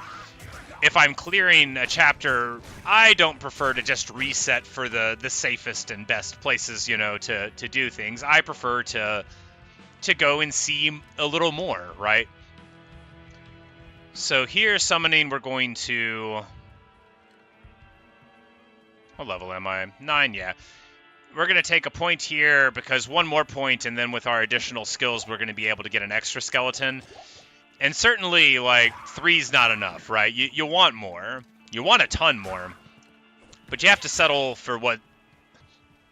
if I'm clearing a chapter, I don't prefer to just reset for the safest and best places, you know, to do things. I prefer to go and see a little more, right? So here, summoning, we're going to... What level am I? 9, yeah. We're going to take a point here, because one more point, and then with our additional skills, we're going to be able to get an extra skeleton. And certainly, like, 3's not enough, right? You want more. You want a ton more. But you have to settle for what,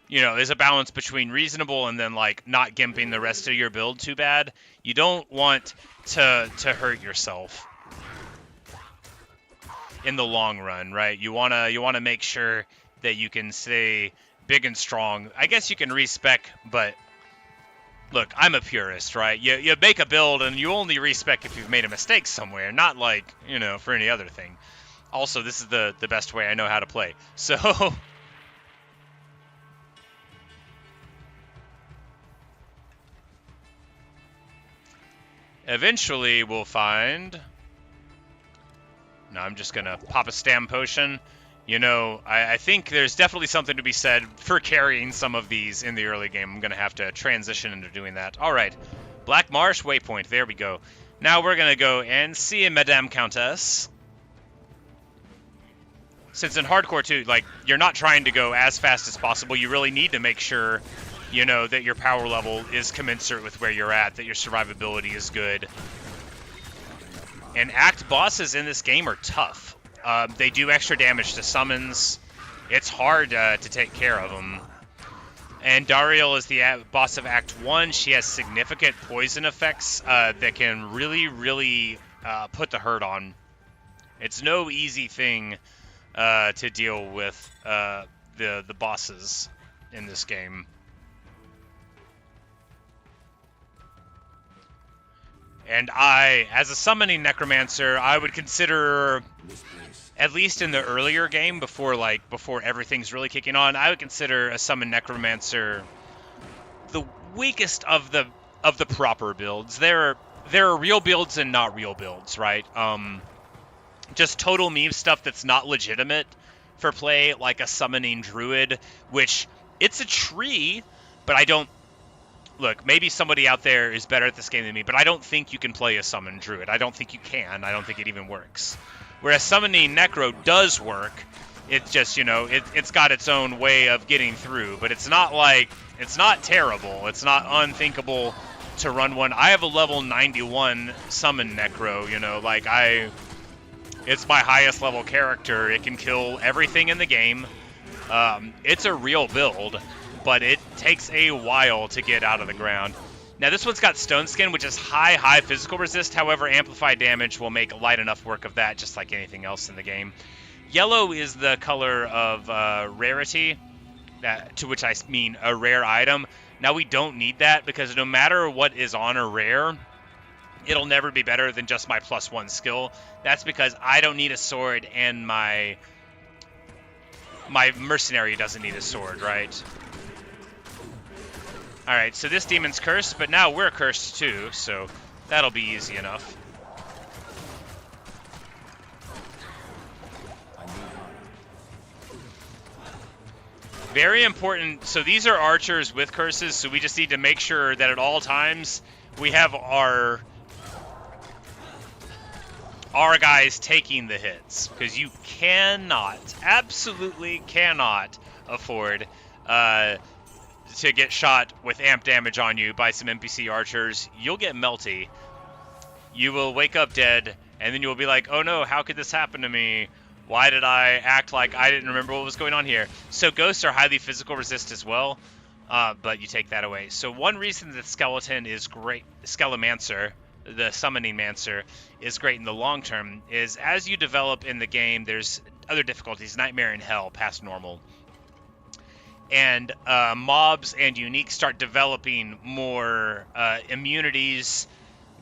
you know, is a balance between reasonable and then, like, not gimping the rest of your build too bad. You don't want to hurt yourself in the long run, right? You wanna make sure that you can stay big and strong. I guess you can respec, but look, I'm a purist, right? You make a build and you only respec if you've made a mistake somewhere, not like, you know, for any other thing. Also, this is the best way I know how to play. So eventually we'll find... No, I'm just gonna pop a stam potion. You know, I think there's definitely something to be said for carrying some of these in the early game. I'm gonna have to transition into doing that. Alright, Black Marsh waypoint, there we go. Now we're gonna go and see Madame Countess. Since in hardcore too, like, you're not trying to go as fast as possible, you really need to make sure, you know, that your power level is commensurate with where you're at, that your survivability is good. And act bosses in this game are tough. They do extra damage to summons. It's hard to take care of them. And Dariel is the boss of Act 1. She has significant poison effects that can really, really put the hurt on. It's no easy thing to deal with the bosses in this game. And I, as a summoning Necromancer, I would consider, at least in the earlier game, before everything's really kicking on, I would consider a summon Necromancer the weakest of the proper builds. There are real builds and not real builds, right? Just total meme stuff that's not legitimate for play, like a summoning druid, which it's a tree, but I don't... Look, maybe somebody out there is better at this game than me, but I don't think you can play a summon druid. I don't think you can. I don't think it even works. Whereas summoning necro does work. It's just, you know, it's got its own way of getting through, but it's not like, it's not terrible. It's not unthinkable to run one. I have a level 91 summon necro, you know, like it's my highest level character. It can kill everything in the game. It's a real build, but it takes a while to get out of the ground. Now this one's got Stone Skin, which is high physical resist. However, amplified damage will make light enough work of that, just like anything else in the game. Yellow is the color of rarity, to which I mean a rare item. Now we don't need that, because no matter what is on a rare, it'll never be better than just my +1 skill. That's because I don't need a sword, and my mercenary doesn't need a sword, right? Alright, so this demon's cursed, but now we're cursed too, so that'll be easy enough. Very important. So these are archers with curses, so we just need to make sure that at all times we have our are guys taking the hits, because you cannot, absolutely cannot afford to get shot with amp damage on you by some NPC archers. You'll get melty. You will wake up dead, and then you'll be like, oh no, how could this happen to me? Why did I act like I didn't remember what was going on here? So ghosts are highly physical resist as well, but you take that away. So one reason that Skeleton is great, Skelemancer, the Summoning Mancer, is great in the long term is as you develop in the game, there's other difficulties, Nightmare and Hell, past normal. And mobs and uniques start developing more immunities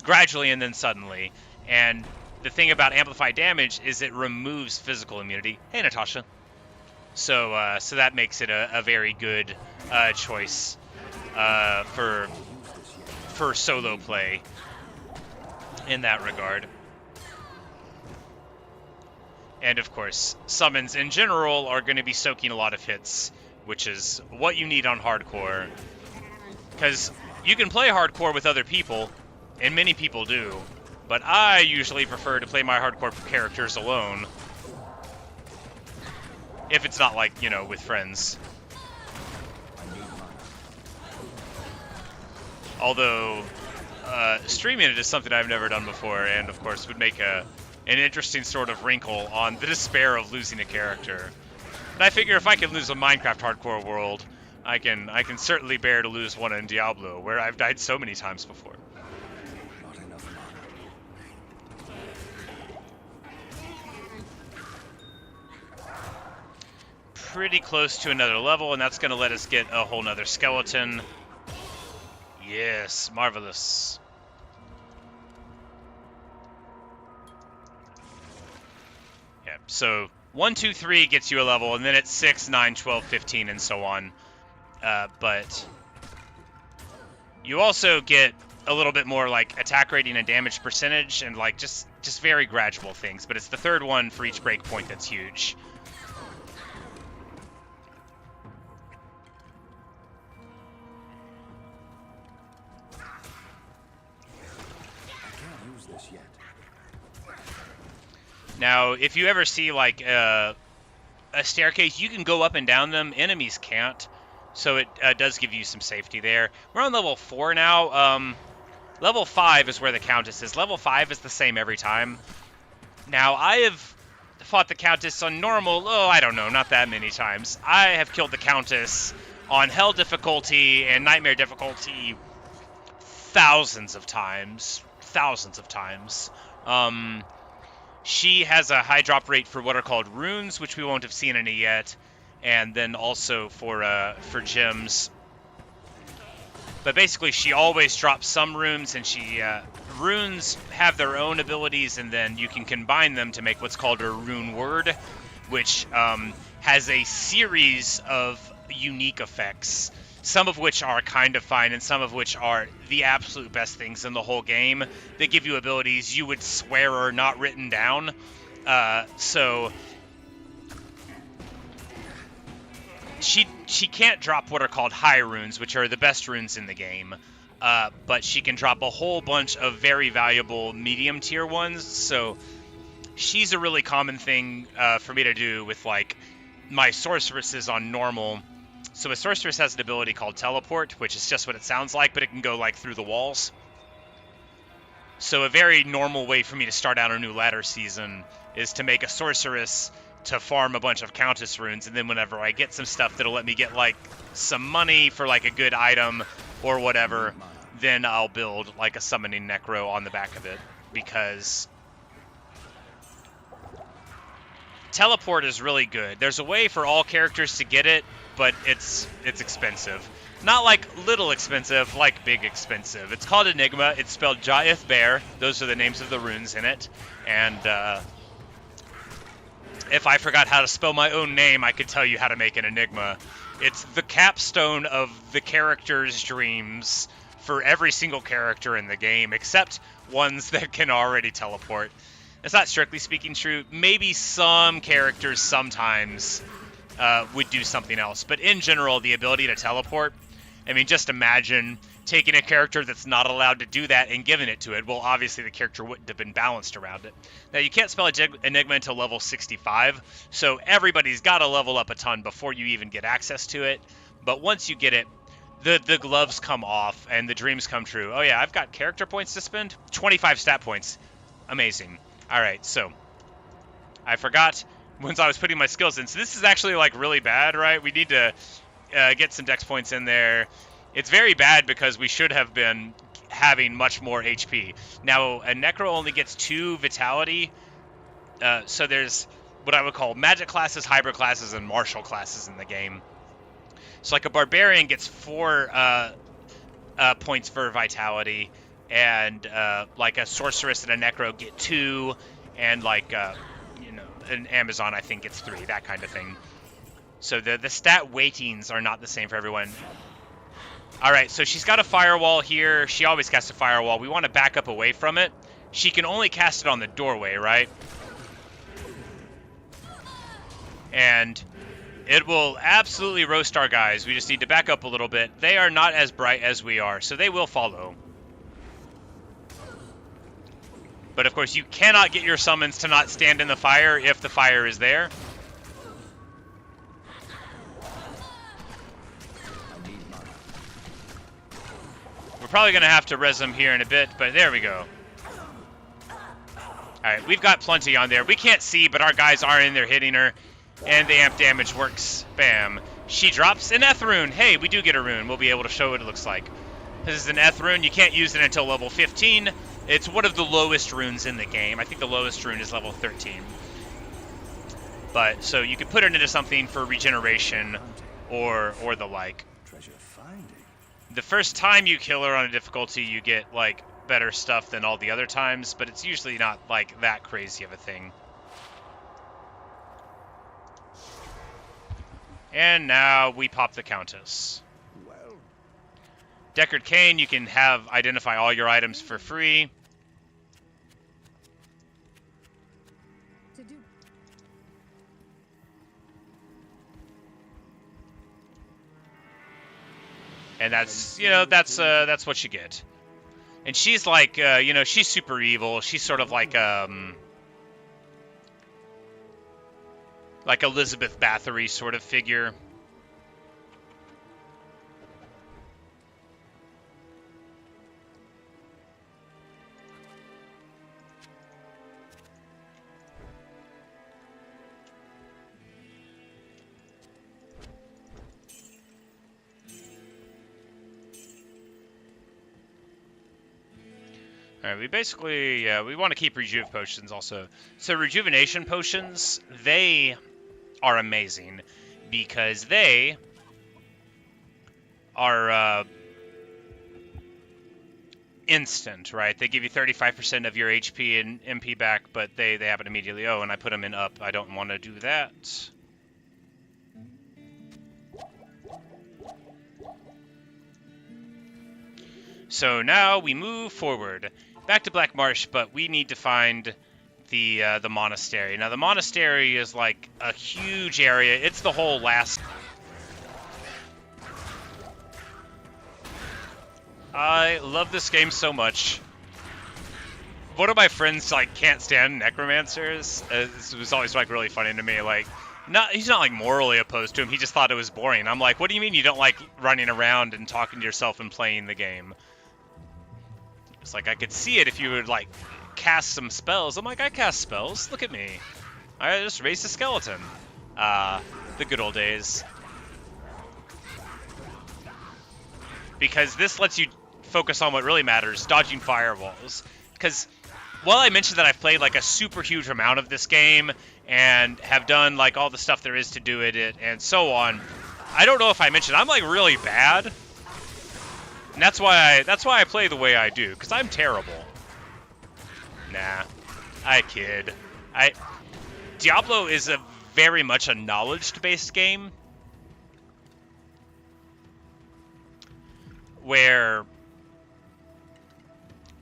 gradually and then suddenly. And the thing about amplified damage is it removes physical immunity. Hey, Natasha. So that makes it a very good choice for solo play in that regard. And of course, summons in general are going to be soaking a lot of hits, which is what you need on hardcore. Because you can play hardcore with other people, and many people do, but I usually prefer to play my hardcore characters alone. If it's not like, you know, with friends. Although, streaming it is something I've never done before, and of course would make an interesting sort of wrinkle on the despair of losing a character. But I figure if I can lose a Minecraft hardcore world, I can certainly bear to lose one in Diablo, where I've died so many times before. Not enough mana. Pretty close to another level, and that's going to let us get a whole nother skeleton. Yes, marvelous. Yeah, so 1, 2, 3 gets you a level, and then it's 6, 9, 12, 15, and so on. But you also get a little bit more like attack rating and damage percentage, and like just very gradual things. But it's the third one for each breakpoint that's huge. Now, if you ever see like a staircase, you can go up and down them. Enemies can't, so it does give you some safety there. We're on level 4 now. Level 5 is where the Countess is. Level 5 is the same every time. Now, I have fought the Countess on normal, I don't know, not that many times. I have killed the Countess on Hell difficulty and Nightmare difficulty thousands of times. She has a high drop rate for what are called runes, which we won't have seen any yet, and then also for gems. But basically, she always drops some runes, and runes have their own abilities, and then you can combine them to make what's called a rune word, which has a series of unique effects, some of which are kind of fine, and some of which are the absolute best things in the whole game. They give you abilities you would swear are not written down. So she can't drop what are called high runes, which are the best runes in the game. But she can drop a whole bunch of very valuable medium tier ones. So she's a really common thing for me to do with like my sorceresses on normal. So a sorceress has an ability called teleport, which is just what it sounds like, but it can go like through the walls. So a very normal way for me to start out a new ladder season is to make a sorceress to farm a bunch of Countess runes, and then whenever I get some stuff that'll let me get like some money for like a good item or whatever, then I'll build like a summoning necro on the back of it, because teleport is really good. There's a way for all characters to get it, but it's expensive. Not like little expensive, like big expensive. It's called Enigma. It's spelled Jaith Bear. Those are the names of the runes in it. And if I forgot how to spell my own name, I could tell you how to make an Enigma. It's the capstone of the character's dreams for every single character in the game, except ones that can already teleport. It's not strictly speaking true. Maybe some characters sometimes would do something else. But in general, the ability to teleport, I mean, just imagine taking a character that's not allowed to do that and giving it to it, well, obviously the character wouldn't have been balanced around it. Now, you can't spell Enigma until level 65, so everybody's got to level up a ton before you even get access to it. But once you get it, the gloves come off and the dreams come true. Oh yeah, I've got character points to spend. 25 stat points. Amazing. All right, so I forgot once I was putting my skills in. So this is actually like really bad, right? We need to get some dex points in there. It's very bad because we should have been having much more HP. Now, a Necro only gets 2 Vitality, so there's what I would call magic classes, hybrid classes, and martial classes in the game. So like a Barbarian gets 4 points for Vitality, and like a Sorceress and a Necro get 2, and like an Amazon I think gets 3, that kind of thing. So the stat weightings are not the same for everyone. Alright, so she's got a firewall here. She always casts a firewall. We want to back up away from it. She can only cast it on the doorway, right? And it will absolutely roast our guys. We just need to back up a little bit. They are not as bright as we are, so they will follow. But of course, you cannot get your summons to not stand in the fire if the fire is there. We're probably going to have to res them here in a bit, but there we go. Alright, we've got plenty on there. We can't see, but our guys are in there hitting her, and the amp damage works. Bam. She drops an Eth rune. Hey, we do get a rune. We'll be able to show what it looks like. This is an Eth rune. You can't use it until level 15. It's one of the lowest runes in the game. I think the lowest rune is level 13. But, so you could put it into something for regeneration or the like. Treasure finding. The first time you kill her on a difficulty, you get, like, better stuff than all the other times, but it's usually not, like, that crazy of a thing. And now we pop the Countess. Well, Deckard Cain, you can have identify all your items for free. To do. And that's, you know, that's what you get. And she's like, you know, she's super evil. She's sort of like Elizabeth Bathory sort of figure. Alright, we basically, we want to keep rejuve potions also. So rejuvenation potions, they are amazing because they are instant, right? They give you 35% of your HP and MP back, but they happen immediately. Oh, and I put them in up. I don't want to do that. So now we move forward. Back to Black Marsh, but we need to find the monastery. Now the monastery is like a huge area. It's the whole last. I love this game so much. One of my friends like can't stand necromancers. This was always like really funny to me. Like, he's not like morally opposed to him. He just thought it was boring. I'm like, what do you mean you don't like running around and talking to yourself and playing the game? It's like, I could see it if you would, like, cast some spells. I'm like, I cast spells. Look at me. I just raised a skeleton. The good old days. Because this lets you focus on what really matters, dodging firewalls. Because while I mentioned that I've played, like, a super huge amount of this game and have done, like, all the stuff there is to do it and so on, I don't know if I mentioned I'm, like, really bad. And that's why I play the way I do, because I'm terrible. Nah, I kid. Diablo is very much a knowledge-based game, where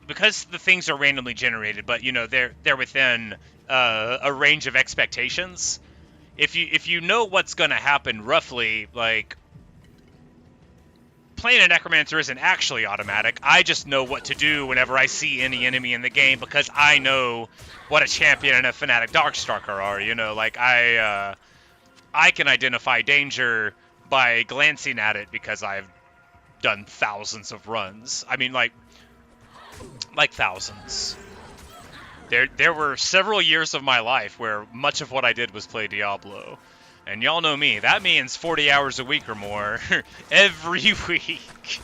because the things are randomly generated, but you know they're within a range of expectations. If you know what's gonna happen roughly, like playing a Necromancer isn't actually automatic. I just know what to do whenever I see any enemy in the game because I know what a champion and a fanatic Darkstalker are. You know, like I can identify danger by glancing at it because I've done thousands of runs. I mean, like thousands. There were several years of my life where much of what I did was play Diablo. And y'all know me, that means 40 hours a week or more every week.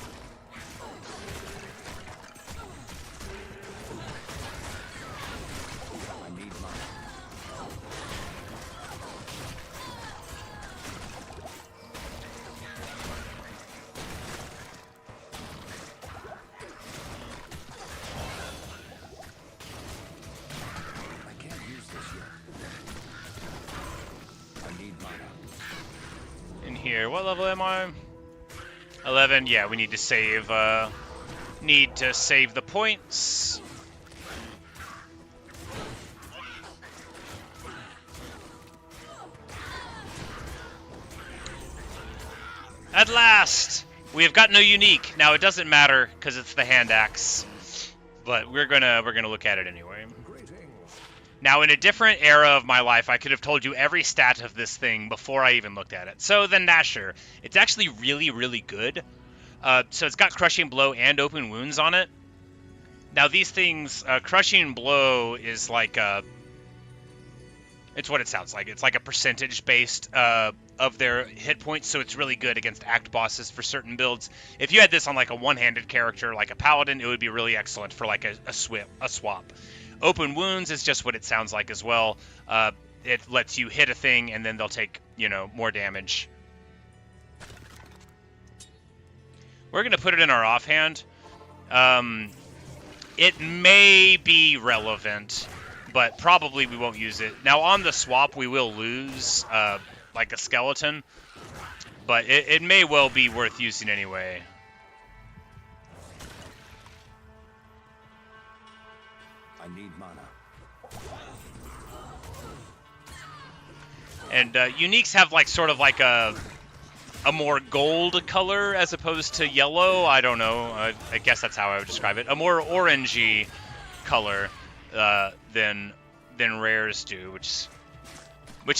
Here, what level am I? 11. Yeah, we need to save. Need to save the points. At last, we have got no unique. Now it doesn't matter because it's the hand axe, but we're gonna look at it anyway. Now, in a different era of my life, I could have told you every stat of this thing before I even looked at it. So, the Gnasher. It's actually really, really good. So, it's got Crushing Blow and Open Wounds on it. Now, these things, Crushing Blow is like it's what it sounds like. It's like a percentage-based of their hit points, so it's really good against act bosses for certain builds. If you had this on like a one-handed character, like a Paladin, it would be really excellent for like a swap. Open Wounds is just what it sounds like as well. It lets you hit a thing, and then they'll take, you know, more damage. We're going to put it in our offhand. It may be relevant, but probably we won't use it. Now, on the swap, we will lose, like a skeleton, but it may well be worth using anyway. I need mana. And uniques have like sort of like a more gold color as opposed to yellow. I don't know. I guess that's how I would describe it. A more orangey color than rares do, which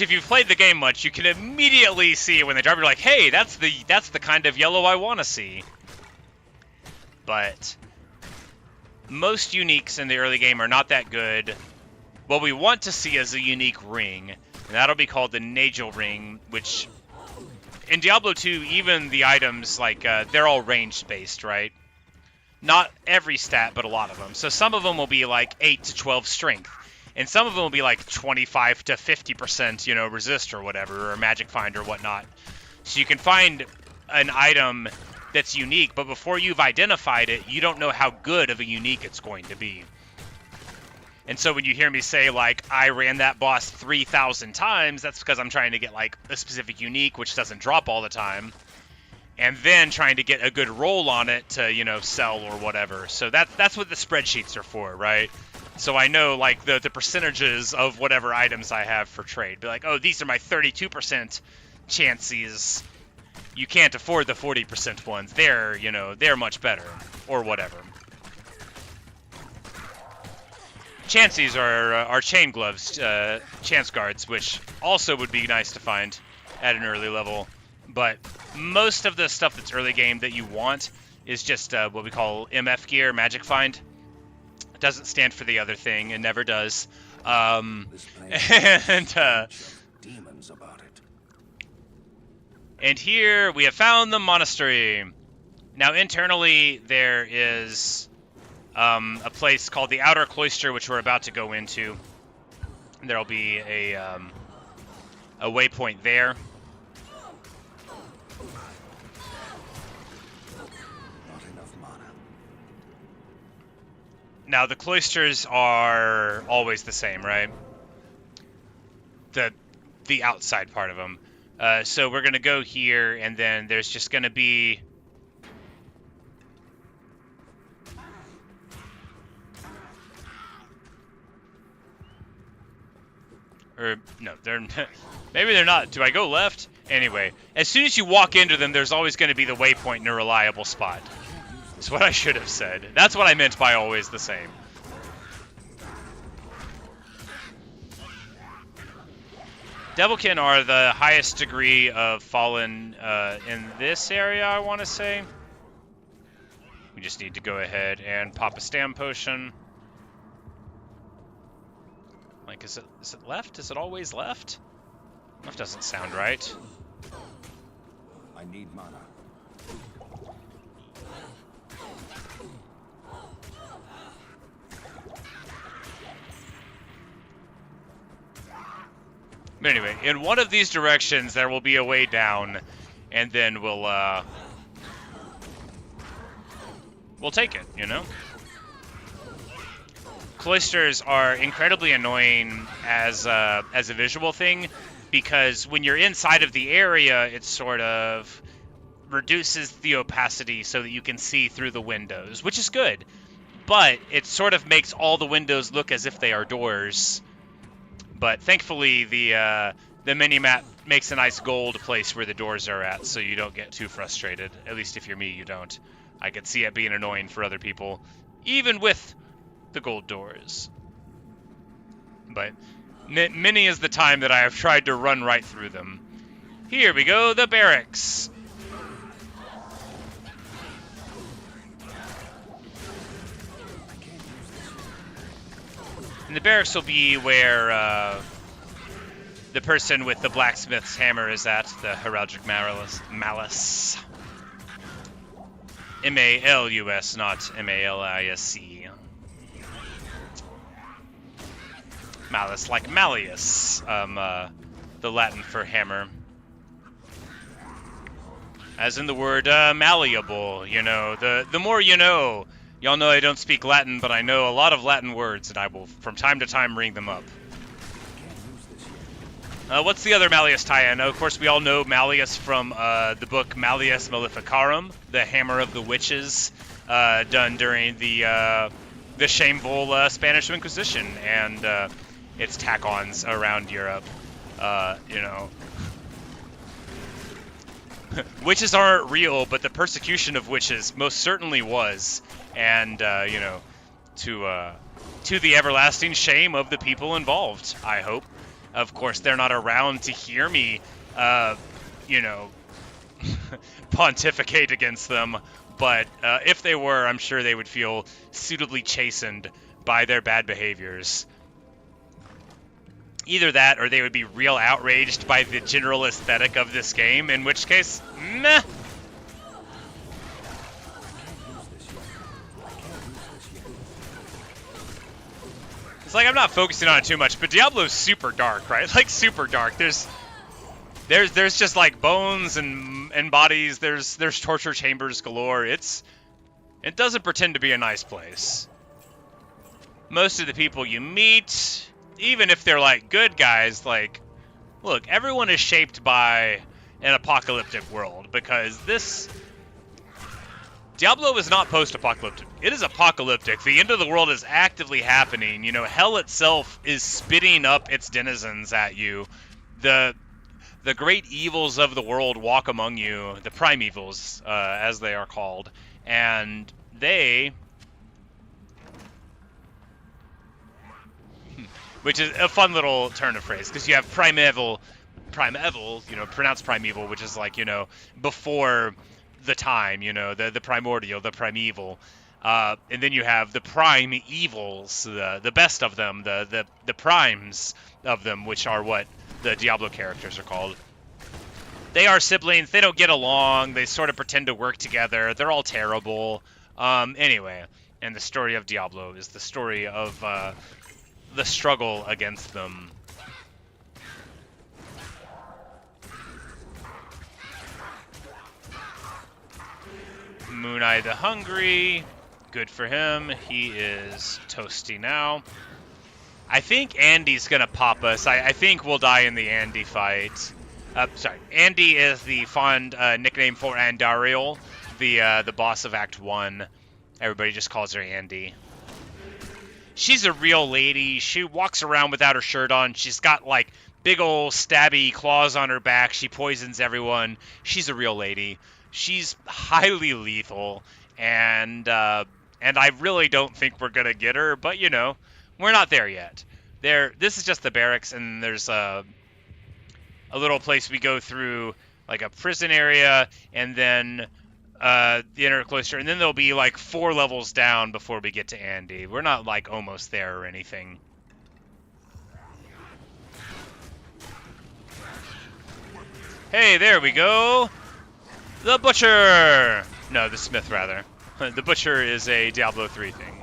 if you've played the game much, you can immediately see when they drop. You're like, hey, that's the kind of yellow I want to see. But most uniques in the early game are not that good. What we want to see is a unique ring, and that'll be called the Nagel Ring, which in Diablo 2, even the items, like, they're all range-based, right? Not every stat, but a lot of them. So some of them will be like 8 to 12 strength, and some of them will be like 25 to 50%, you know, resist or whatever, or magic find or whatnot. So you can find an item that's unique, but before you've identified it, you don't know how good of a unique it's going to be. And so when you hear me say, like, I ran that boss 3,000 times, that's because I'm trying to get, like, a specific unique, which doesn't drop all the time, and then trying to get a good roll on it to, you know, sell or whatever. So that's what the spreadsheets are for, right? So I know, like, the percentages of whatever items I have for trade. Be like, oh, these are my 32% chances. You can't afford the 40% ones. They're, you know, they're much better, or whatever. Chances are chain gloves, chance guards, which also would be nice to find at an early level. But most of the stuff that's early game that you want is just what we call MF gear, magic find. It doesn't stand for the other thing, it never does. And here we have found the monastery. Now internally there is a place called the Outer Cloister, which we're about to go into. There'll be a waypoint there. Not enough mana. Now the cloisters are always the same, right? The outside part of them. So we're gonna go here, and then there's just gonna be Or, no, they're... maybe they're not. Do I go left? Anyway, as soon as you walk into them, there's always going to be the waypoint in a reliable spot. That's what I should have said. That's what I meant by always the same. Devilkin are the highest degree of fallen in this area, I want to say. We just need to go ahead and pop a stam potion. Like, is it left? Is it always left? Left doesn't sound right. I need mana. But anyway, in one of these directions, there will be a way down, and then we'll take it, you know? Cloisters are incredibly annoying as a visual thing, because when you're inside of the area, it sort of reduces the opacity so that you can see through the windows, which is good. But it sort of makes all the windows look as if they are doors. But thankfully, the mini-map makes a nice gold place where the doors are at, so you don't get too frustrated. At least if you're me, you don't. I could see it being annoying for other people, even with the gold doors. But many is the time that I have tried to run right through them. Here we go, the barracks. And the barracks will be where the person with the blacksmith's hammer is at, the heraldic malice. M-A-L-U-S, not M-A-L-I-S-C. Malice, like malleus, the Latin for hammer. As in the word malleable, you know, the more you know. Y'all know I don't speak Latin, but I know a lot of Latin words, and I will, from time to time, bring them up. What's the other Malleus tie-in? Of course, we all know Malleus from the book Malleus Maleficarum, the Hammer of the Witches, done during the shameful Spanish Inquisition, and its tack-ons around Europe. You know, witches aren't real, but the persecution of witches most certainly was. And, you know, to the everlasting shame of the people involved, I hope. Of course, they're not around to hear me, you know, pontificate against them. But if they were, I'm sure they would feel suitably chastened by their bad behaviors. Either that, or they would be real outraged by the general aesthetic of this game, in which case, meh. It's like I'm not focusing on it too much, but Diablo's super dark, right? Like super dark. There's just like bones and bodies. There's torture chambers galore. It doesn't pretend to be a nice place. Most of the people you meet, even if they're like good guys, like, look, everyone is shaped by an apocalyptic world, because this Diablo is not post-apocalyptic. It is apocalyptic. The end of the world is actively happening. You know, hell itself is spitting up its denizens at you. The great evils of the world walk among you, the primevals, as they are called, and they, which is a fun little turn of phrase, because you have primeval, you know, pronounced primeval, which is like, you know, before the time, you know, the primordial, the primeval, and then you have the prime evils, the best of them, the primes of them, which are what the Diablo characters are called. They are siblings. They don't get along. They sort of pretend to work together. They're all terrible. Anyway, and the story of Diablo is the story of the struggle against them. Moon Eye the Hungry, good for him. He is toasty now. I think Andy's gonna pop us. I think we'll die in the Andy fight. Sorry, Andy is the fond nickname for Andariel, the boss of Act 1. Everybody just calls her Andy. she's a real lady. She walks around without her shirt on. She's got like big old stabby claws on her back. She poisons everyone. She's a real lady. She's highly lethal, and I really don't think we're gonna get her. But you know, we're not there yet. This is just the barracks, and there's a little place we go through, like a prison area, and then the inner cloister, and then there'll be like 4 levels down before we get to Andy. We're not like almost there or anything. Hey, there we go. The Butcher. No, the Smith rather. The Butcher is a Diablo 3 thing.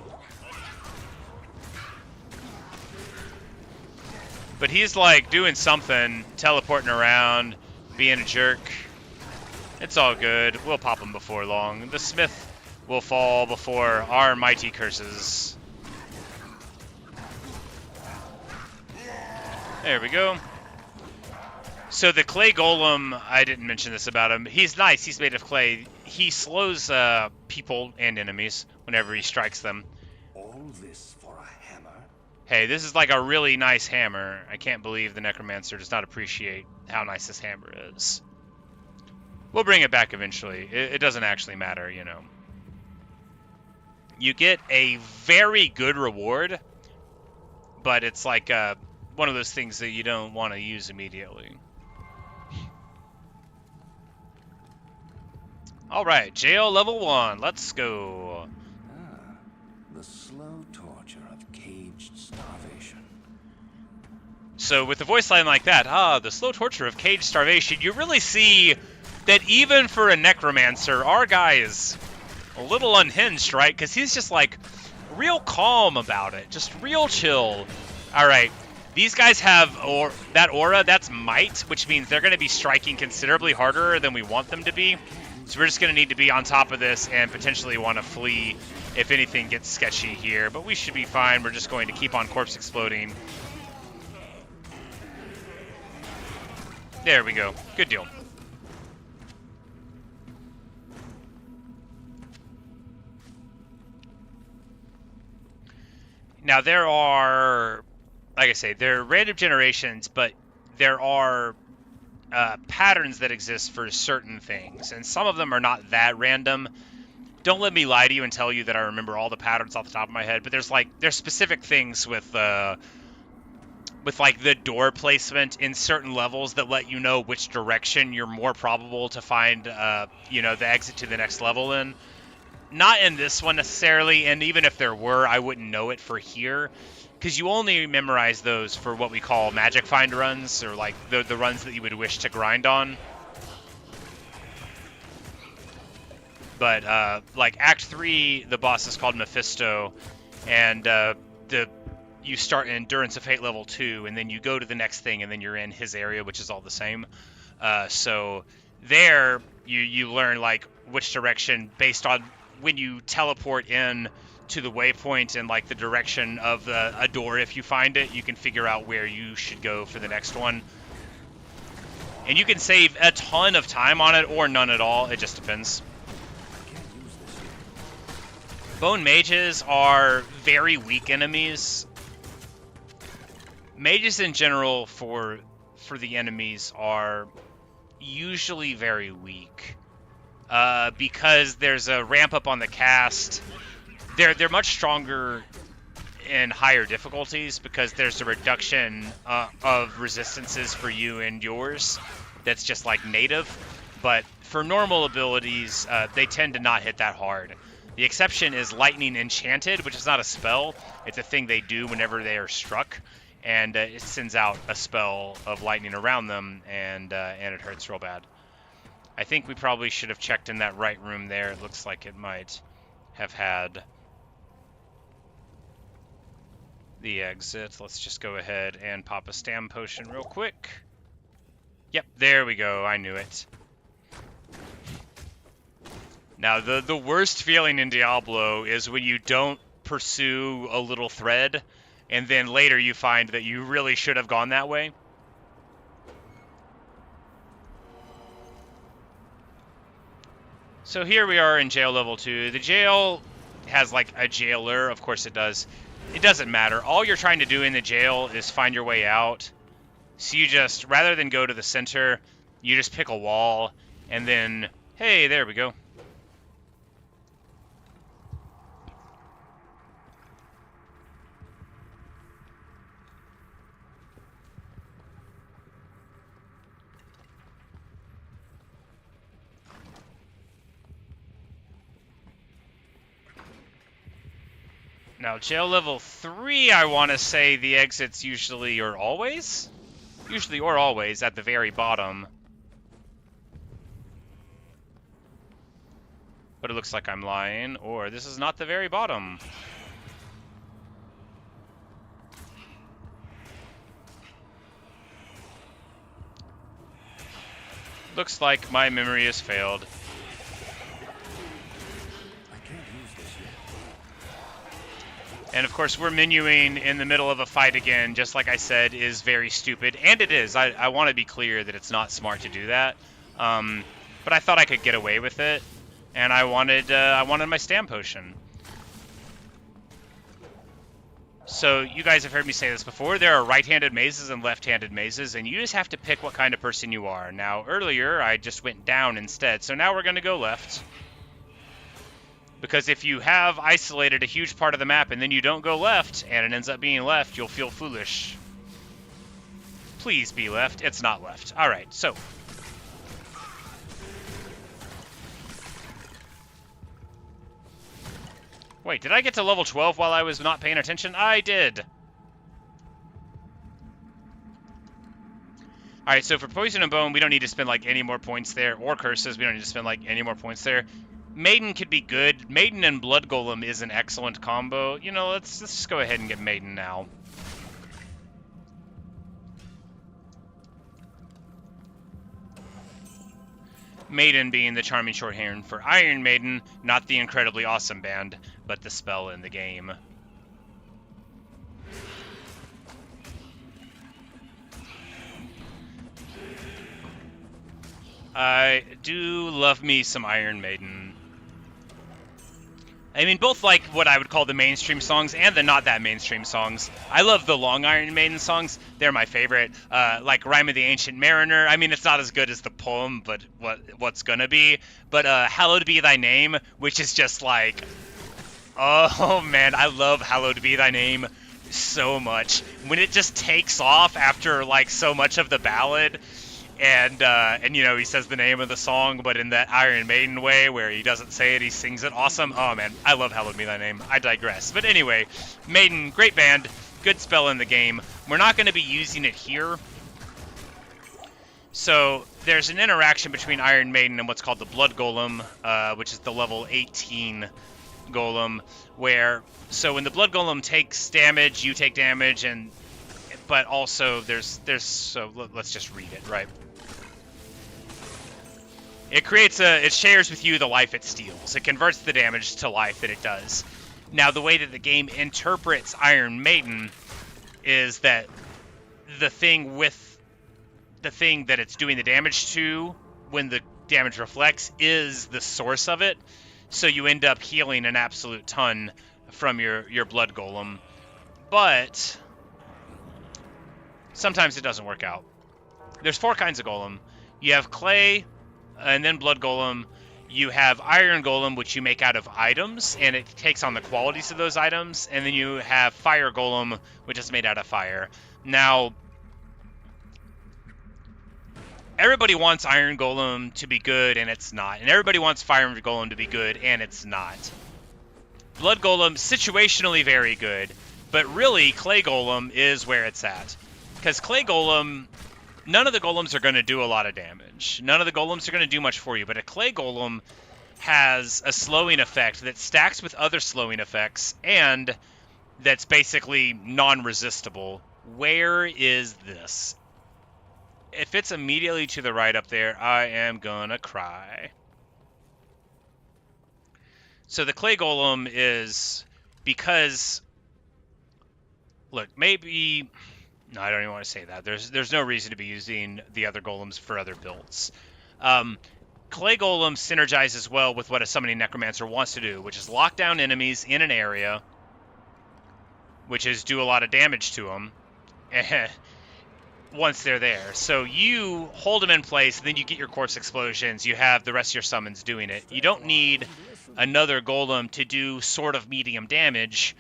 But he's like doing something, teleporting around, being a jerk. It's all good. We'll pop him before long. The Smith will fall before our mighty curses. There we go. So the clay golem, I didn't mention this about him. He's nice. He's made of clay. He slows people and enemies whenever he strikes them. All this for a hammer? Hey, this is like a really nice hammer. I can't believe the Necromancer does not appreciate how nice this hammer is. We'll bring it back eventually. It doesn't actually matter, you know. You get a very good reward, but it's like one of those things that you don't want to use immediately. Alright, jail level 1. Let's go. The slow torture of caged starvation. So with a voice line like that, the slow torture of caged starvation, you really see that even for a Necromancer, our guy is a little unhinged, right? Because he's just like real calm about it, just real chill. All right, these guys have that aura, that's might, which means they're going to be striking considerably harder than we want them to be. So we're just going to need to be on top of this and potentially want to flee if anything gets sketchy here. But we should be fine. We're just going to keep on corpse exploding. There we go. Good deal. Now there are, like I say, there are random generations, but there are patterns that exist for certain things, and some of them are not that random. Don't let me lie to you and tell you that I remember all the patterns off the top of my head, but there's specific things with like the door placement in certain levels that let you know which direction you're more probable to find you know, the exit to the next level in. Not in this one necessarily, and even if there were, I wouldn't know it for here, because you only memorize those for what we call magic find runs, or like the runs that you would wish to grind on. But like Act 3, the boss is called Mephisto, and you start in Endurance of Hate level 2, and then you go to the next thing, and then you're in his area, which is all the same. So there, you learn like which direction based on when you teleport in to the waypoint and like the direction of a door. If you find it, you can figure out where you should go for the next one. And you can save a ton of time on it or none at all. It just depends. Bone mages are very weak enemies. Mages in general for the enemies are usually very weak. Because there's a ramp up on the cast. They're much stronger in higher difficulties because there's a reduction of resistances for you and yours that's just like native. But for normal abilities, they tend to not hit that hard. The exception is Lightning Enchanted, which is not a spell. It's a thing they do whenever they are struck, and it sends out a spell of lightning around them, and it hurts real bad. I think we probably should have checked in that right room there. It looks like it might have had the exit. Let's just go ahead and pop a stam potion real quick. Yep, there we go. I knew it. Now, the worst feeling in Diablo is when you don't pursue a little thread, and then later you find that you really should have gone that way. So here we are in jail level 2. The jail has like a jailer, of course it does. it doesn't matter. All you're trying to do in the jail is find your way out. So you just, rather than go to the center, you just pick a wall, and then, hey, there we go. Now, jail level 3, I want to say the exits usually or always at the very bottom. But it looks like I'm lying, or this is not the very bottom. Looks like my memory has failed. And of course, we're menuing in the middle of a fight again, just like I said, is very stupid. And it is. I want to be clear that it's not smart to do that. But I thought I could get away with it. And I wanted my stam potion. So you guys have heard me say this before. There are right-handed mazes and left-handed mazes, and you just have to pick what kind of person you are. Now, earlier, I just went down instead. So now we're going to go left. Because if you have isolated a huge part of the map and then you don't go left, and it ends up being left, you'll feel foolish. Please be left. It's not left. Alright, so. Wait, did I get to level 12 while I was not paying attention? I did. Alright, so for Poison and Bone, we don't need to spend, like, any more points there. Or Curses, we don't need to spend, like, any more points there. Maiden could be good. Maiden and Blood Golem is an excellent combo. You know, let's just go ahead and get Maiden now. Maiden being the charming shorthand for Iron Maiden, not the incredibly awesome band, but the spell in the game. I do love me some Iron Maiden. I mean, both like what I would call the mainstream songs and the not that mainstream songs. I love the long Iron Maiden songs. They're my favorite. Like Rime of the Ancient Mariner. I mean, it's not as good as the poem, but what's gonna be. But Hallowed Be Thy Name, which is just like, oh man, I love Hallowed Be Thy Name so much. When it just takes off after like so much of the ballad. And you know, he says the name of the song, but in that Iron Maiden way where he doesn't say it, he sings it. Awesome. Oh man, I love Hallowed Be Thy Name. I digress. But anyway, Maiden, great band, good spell in the game. We're not going to be using it here. So there's an interaction between Iron Maiden and what's called the Blood Golem, which is the level 18 Golem, where, so when the Blood Golem takes damage, you take damage, but also so let's just read it, right? It it shares with you the life it steals. It converts the damage to life that it does. Now, the way that the game interprets Iron Maiden is that the thing that it's doing the damage to when the damage reflects is the source of it. So you end up healing an absolute ton from your Blood Golem. But sometimes it doesn't work out. There's 4 kinds of Golem. You have Clay, and then Blood Golem. You have Iron Golem, which you make out of items, and it takes on the qualities of those items. And then you have Fire Golem, which is made out of fire. Now, everybody wants Iron Golem to be good, and it's not. And everybody wants Fire Golem to be good, and it's not. Blood Golem, situationally very good, but really, Clay Golem is where it's at. Because Clay Golem, none of the Golems are going to do a lot of damage. None of the Golems are going to do much for you, but a Clay Golem has a slowing effect that stacks with other slowing effects, and that's basically non-resistible. Where is this? If it's immediately to the right up there, I am gonna cry. So the Clay Golem is because, look, maybe, no, I don't even want to say that. There's no reason to be using the other Golems for other builds. Clay Golem synergizes well with what a summoning Necromancer wants to do, which is lock down enemies in an area which is do a lot of damage to them once they're there. So you hold them in place, and then you get your corpse explosions. You have the rest of your summons doing it. You don't need another golem to do sort of medium damage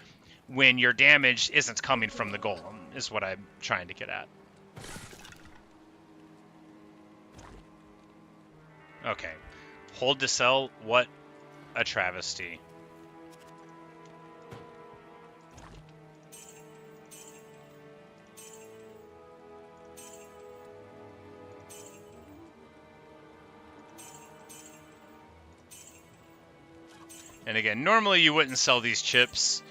when your damage isn't coming from the golem, is what I'm trying to get at. Okay. Hold to sell? What a travesty. And again, normally you wouldn't sell these chips,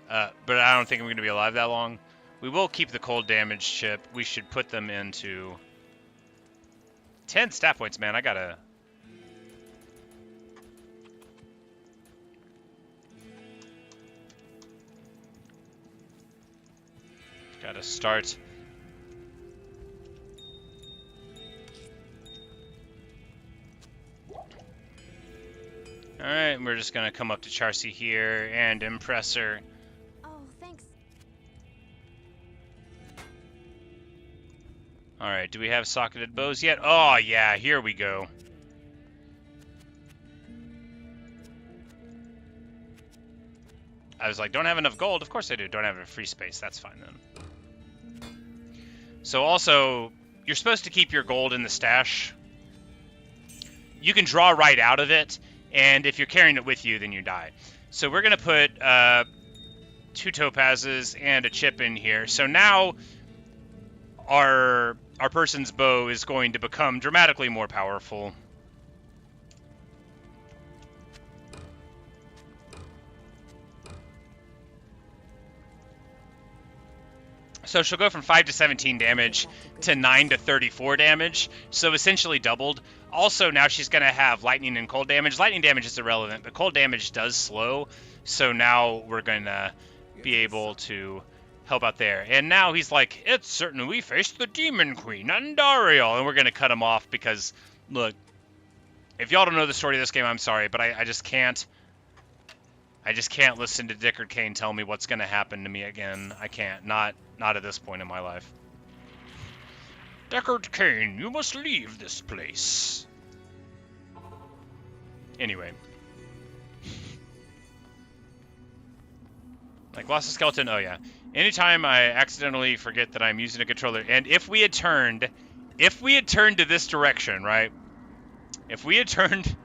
but I don't think I'm going to be alive that long. We will keep the cold damage chip. We should put them into 10 stat points, man. I gotta... Gotta start. Alright, we're just gonna come up to Charcy here and impress her. Oh, thanks. Alright, do we have socketed bows yet? Oh, yeah, here we go. I was like, don't have enough gold? Of course I do. Don't have enough free space. That's fine then. So also, you're supposed to keep your gold in the stash. You can draw right out of it, and if you're carrying it with you, then you die. So we're going to put 2 topazes and a chip in here. So now our person's bow is going to become dramatically more powerful. So she'll go from 5 to 17 damage to 9 to 34 damage, so essentially doubled. Also, now she's going to have lightning and cold damage. Lightning damage is irrelevant, but cold damage does slow, so now we're going to be able to help out there. And now he's like, it's certain we faced the Demon Queen, Andariel, and we're going to cut him off because, look, if y'all don't know the story of this game, I'm sorry, but I just can't. I just can't listen to Deckard Cain tell me what's going to happen to me again. I can't. Not at this point in my life. Deckard Cain, you must leave this place. Anyway. Like, lost a skeleton? Oh, yeah. Anytime I accidentally forget that I'm using a controller, and if we had turned to this direction, right? If we had turned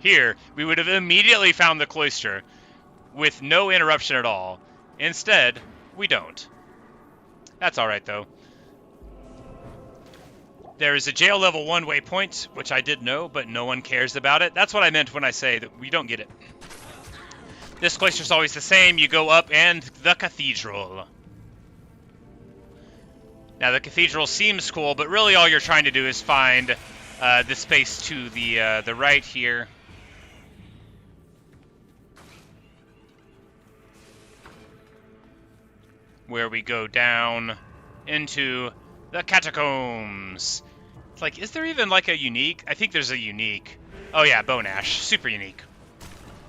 here, we would have immediately found the cloister with no interruption at all. Instead, we don't. That's alright, though. There is a jail level 1 waypoint, which I did know, but no one cares about it. That's what I meant when I say that we don't get it. This cloister's always the same. You go up and the cathedral. Now, the cathedral seems cool, but really all you're trying to do is find the space to the right here. Where we go down into the catacombs. It's like, is there even like a unique? I think there's a unique. Oh yeah, Bone Ash. Super unique.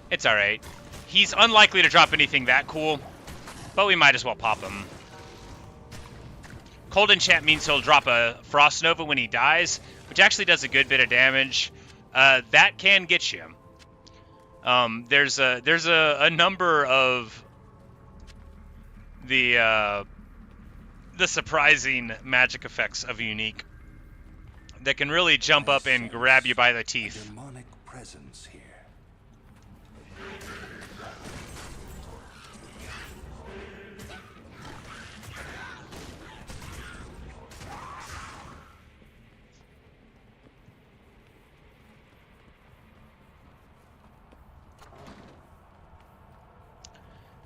It's alright. He's unlikely to drop anything that cool, but we might as well pop him. Cold Enchant means he'll drop a Frost Nova when he dies, which actually does a good bit of damage. That can get you. There's a number of the surprising magic effects of unique that can really jump up and grab you by the teeth. Demonic presence here.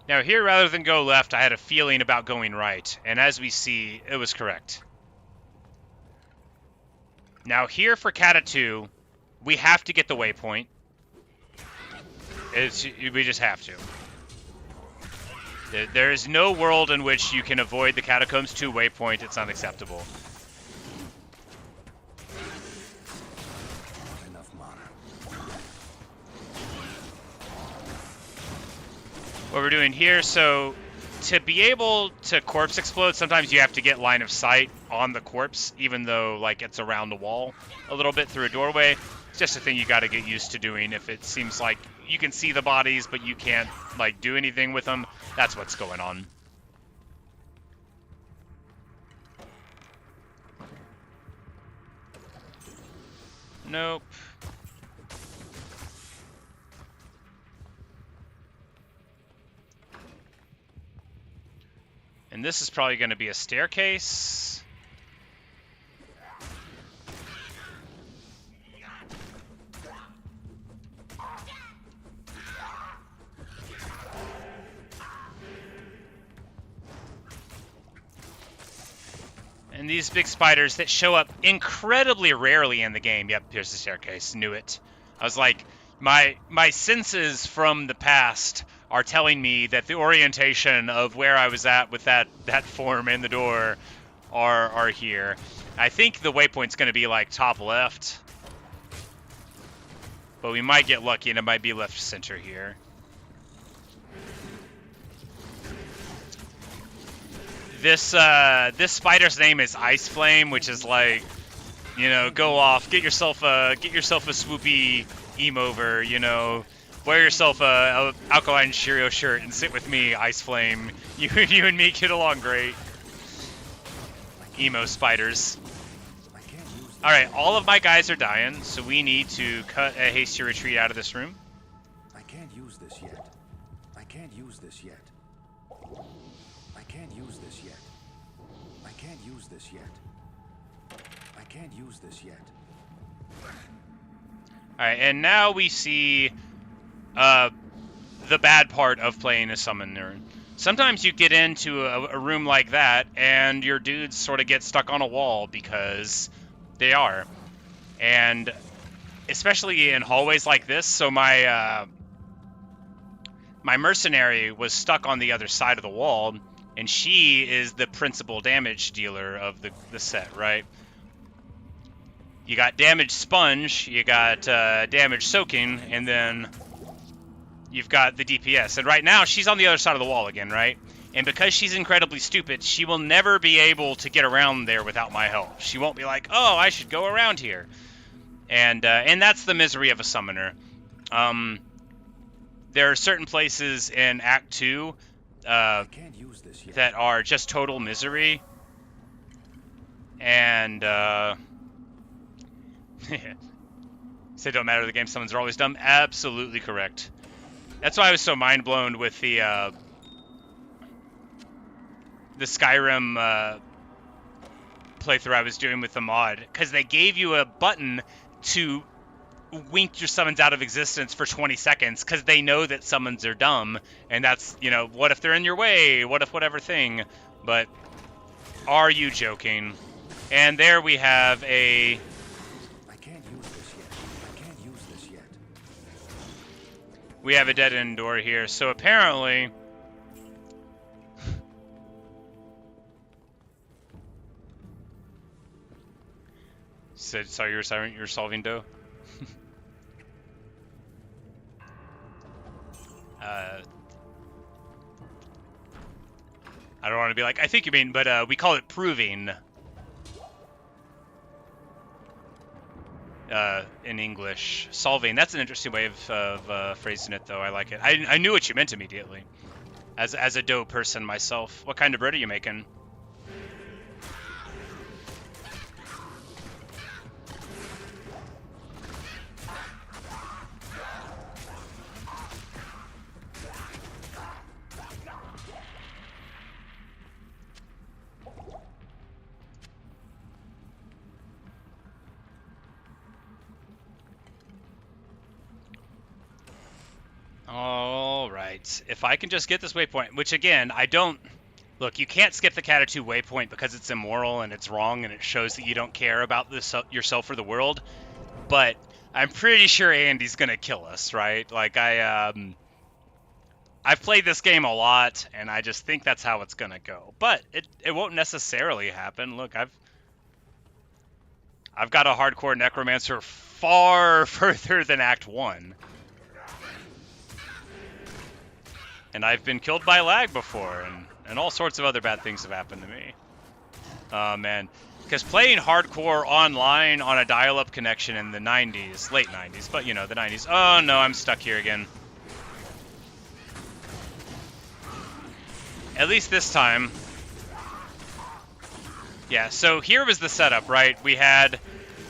Now here, rather than go left, I had a feeling about going right, and as we see, it was correct. Now here for Kata 2, we have to get the waypoint. We just have to. There is no world in which you can avoid the Catacombs 2 waypoint. It's unacceptable. Enough mana. What we're doing here, so to be able to corpse explode, sometimes you have to get line of sight on the corpse, even though like it's around the wall a little bit through a doorway. It's just a thing you got to get used to doing. If it seems like you can see the bodies, but you can't like do anything with them, that's what's going on. Nope. And this is probably going to be a staircase. And these big spiders that show up incredibly rarely in the game. Yep, here's the staircase. Knew it. I was like, my senses from the past are telling me that the orientation of where I was at with that form in the door are here. I think the waypoint's going to be like top left. But we might get lucky and it might be left center here. This spider's name is Ice Flame, which is like, you know, go off, get yourself a swoopy emover, you know, wear yourself a Alkaline Cheerio shirt and sit with me, Ice Flame. You and me get along great. Emo spiders. All right, all of my guys are dying, so we need to cut a hasty retreat out of this room. I can't use this yet. I can't use this yet. I can't use this yet. I can't use this yet. I can't use this yet. Alright, and now we see the bad part of playing a summoner. Sometimes you get into a room like that, and your dudes sort of get stuck on a wall because they are. And especially in hallways like this, so my mercenary was stuck on the other side of the wall, and she is the principal damage dealer of the set, right? You got damage sponge, you got damage soaking, and then you've got the DPS. And right now, she's on the other side of the wall again, right? And because she's incredibly stupid, she will never be able to get around there without my help. She won't be like, oh, I should go around here. And that's the misery of a summoner. There are certain places in Act 2 that are just total misery. And, say don't matter, the game summons are always dumb. Absolutely correct. That's why I was so mind blown with the Skyrim playthrough I was doing with the mod, because they gave you a button to wink your summons out of existence for 20 seconds, because they know that summons are dumb, and that's, you know, what if they're in your way? What if whatever thing? But are you joking? And there we have a... We have a dead-end door here, so apparently... Sorry, you're solving dough? I don't want to be like, I think you mean, but we call it proving. In English. Solving. That's an interesting way of phrasing it, though. I like it. I knew what you meant immediately. As a dough person myself. What kind of bread are you making? All right. If I can just get this waypoint, which again, I don't... Look, you can't skip the Cat 2 waypoint because it's immoral and it's wrong and it shows that you don't care about this, yourself or the world. But I'm pretty sure Andy's going to kill us, right? Like, I've played this game a lot and I just think that's how it's going to go. But it won't necessarily happen. Look, I've got a hardcore Necromancer far further than Act 1. And I've been killed by lag before, and all sorts of other bad things have happened to me. Oh, man. Because playing hardcore online on a dial-up connection in the 90s, late 90s, but, you know, the 90s. Oh, no, I'm stuck here again. At least this time. Yeah, so here was the setup, right? We had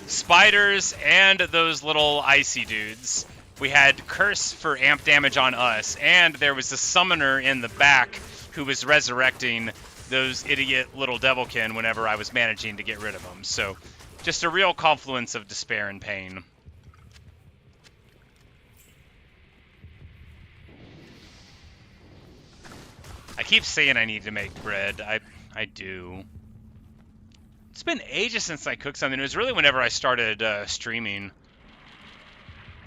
spiders and those little icy dudes. We had Curse for amp damage on us, and there was a summoner in the back who was resurrecting those idiot little devilkin whenever I was managing to get rid of them. So, just a real confluence of despair and pain. I keep saying I need to make bread. I do. It's been ages since I cooked something. It was really whenever I started streaming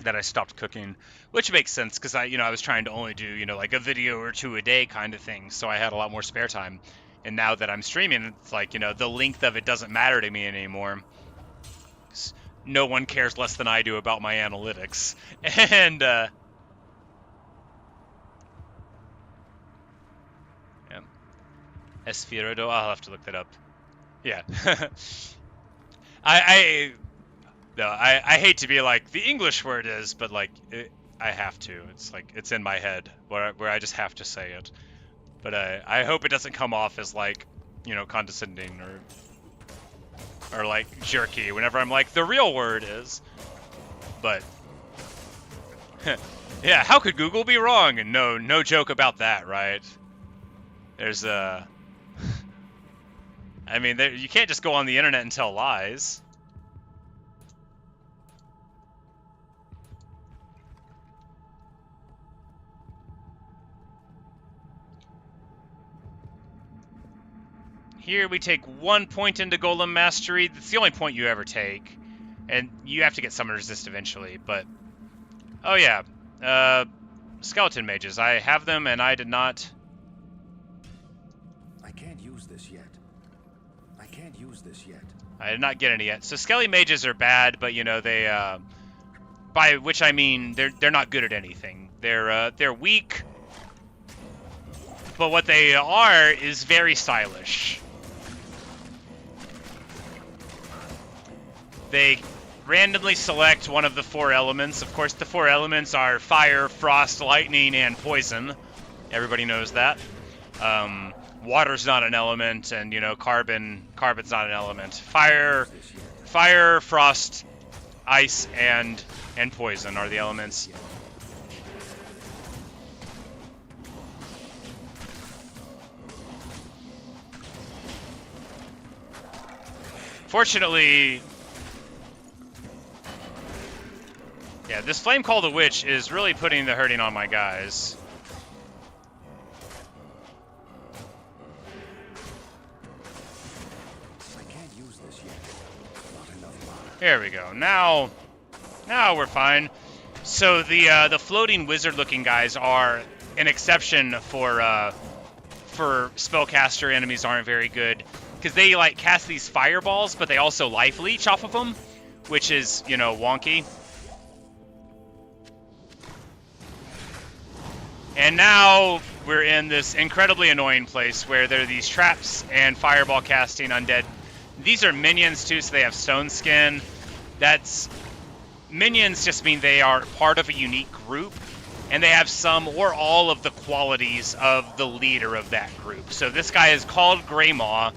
that I stopped cooking, which makes sense because I was trying to only do, like a video or two a day kind of thing. So I had a lot more spare time. And now that I'm streaming, it's like, the length of it doesn't matter to me anymore. No one cares less than I do about my analytics. And, yeah. Esfirodo, I'll have to look that up. Yeah. I hate to be like, the English word is, but like, I have to. It's like, it's in my head where I just have to say it. But I hope it doesn't come off as like, condescending or like jerky whenever I'm like, the real word is. But, yeah, how could Google be wrong? And no joke about that, right? There's I mean, you can't just go on the internet and tell lies. Here we take 1 point into Golem Mastery. That's the only point you ever take. And you have to get Summon Resist eventually, but... Oh yeah. Skeleton Mages. I have them and I did not... I can't use this yet. I can't use this yet. I did not get any yet. So Skelly Mages are bad, but they, by which I mean they're not good at anything. They're weak, but what they are is very stylish. They randomly select one of the 4 elements. Of course, the 4 elements are fire, frost, lightning, and poison. Everybody knows that. Water's not an element, and carbon's not an element. Fire, frost, ice, and poison are the elements. Fortunately, yeah, this Flame Call the Witch is really putting the hurting on my guys. There we go. Now we're fine. So the floating wizard-looking guys are an exception for spellcaster enemies aren't very good because they like cast these fireballs, but they also life leech off of them, which is wonky. And now we're in this incredibly annoying place where there are these traps and fireball casting undead. These are minions too, so they have stone skin. Minions just mean they are part of a unique group, and they have some or all of the qualities of the leader of that group. So this guy is called Greymaw,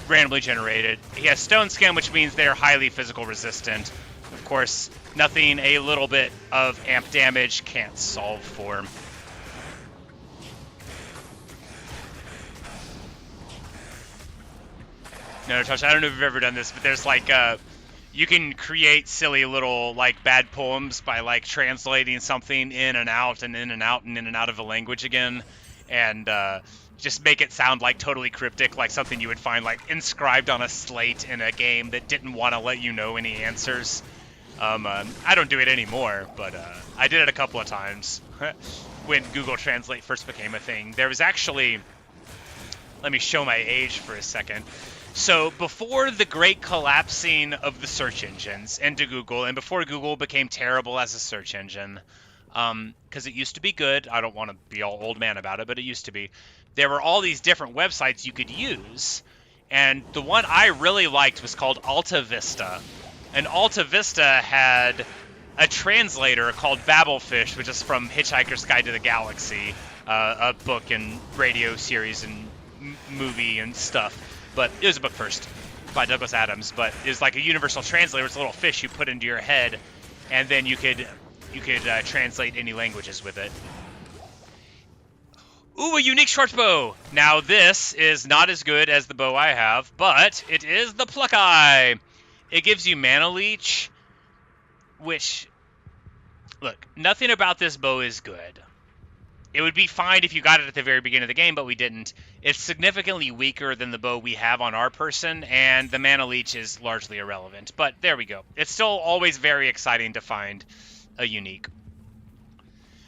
randomly generated. He has stone skin, which means they're highly physical resistant. Of course, nothing a little bit of amp damage can't solve for. No, Tosh, I don't know if you've ever done this, but there's like, you can create silly little, like, bad poems by, like, translating something in and out and in and out and in and out of a language again, and just make it sound, like, totally cryptic, like something you would find, like, inscribed on a slate in a game that didn't want to let you know any answers. I don't do it anymore, but I did it a couple of times when Google Translate first became a thing. There was actually... Let me show my age for a second. So before the great collapsing of the search engines into Google, and before Google became terrible as a search engine, because it used to be good. I don't want to be all old man about it, but it used to be. There were all these different websites you could use, and the one I really liked was called Alta Vista. And Alta Vista had a translator called Babelfish, which is from Hitchhiker's Guide to the Galaxy, a book and radio series and movie and stuff. But it was a book first by Douglas Adams. But it was like a universal translator. It's a little fish you put into your head, and then you could translate any languages with it. Ooh, a unique short bow! Now this is not as good as the bow I have, but it is the Pluck Eye. It gives you Mana Leech, which, look, nothing about this bow is good. It would be fine if you got it at the very beginning of the game, but we didn't. It's significantly weaker than the bow we have on our person, and the Mana Leech is largely irrelevant. But there we go. It's still always very exciting to find a unique.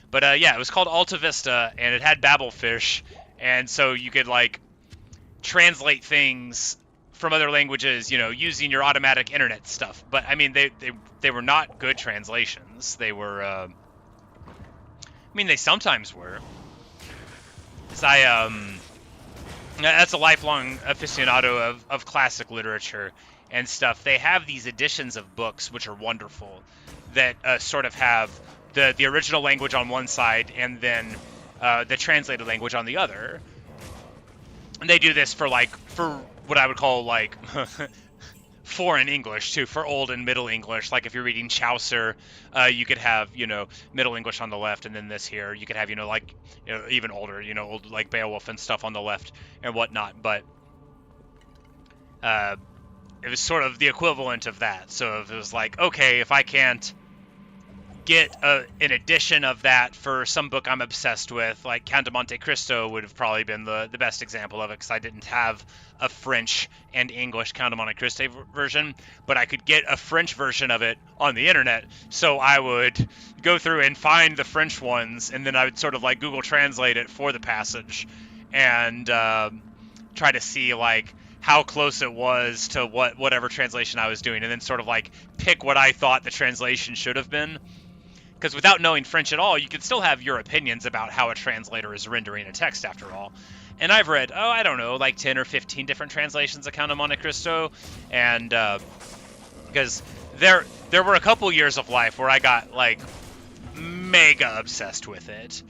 But yeah, it was called Alta Vista, and it had Babelfish, and so you could, like, translate things from other languages, you know, using your automatic internet stuff. But I mean, they were not good translations. They were, I mean, they sometimes were. That's a lifelong aficionado of classic literature and stuff. They have these editions of books which are wonderful, that sort of have the original language on one side and then the translated language on the other. And they do this for what I would call, like, foreign English, too, for Old and Middle English. Like, if you're reading Chaucer, you could have, you know, Middle English on the left, and then this here. You could have, you know, like, you know, even older, you know, old, like, Beowulf and stuff on the left and whatnot. But it was sort of the equivalent of that. So if it was like, okay, if I can't get an edition of that for some book I'm obsessed with, like Count of Monte Cristo would have probably been the best example of it, because I didn't have a French and English Count of Monte Cristo version, but I could get a French version of it on the internet. So I would go through and find the French ones, and then I would sort of like Google Translate it for the passage and try to see like how close it was to whatever translation I was doing, and then sort of like pick what I thought the translation should have been. Because without knowing French at all, you can still have your opinions about how a translator is rendering a text, after all. And I've read, I don't know, like 10 or 15 different translations of Count of Monte Cristo. And because there were a couple years of life where I got, like, mega obsessed with it.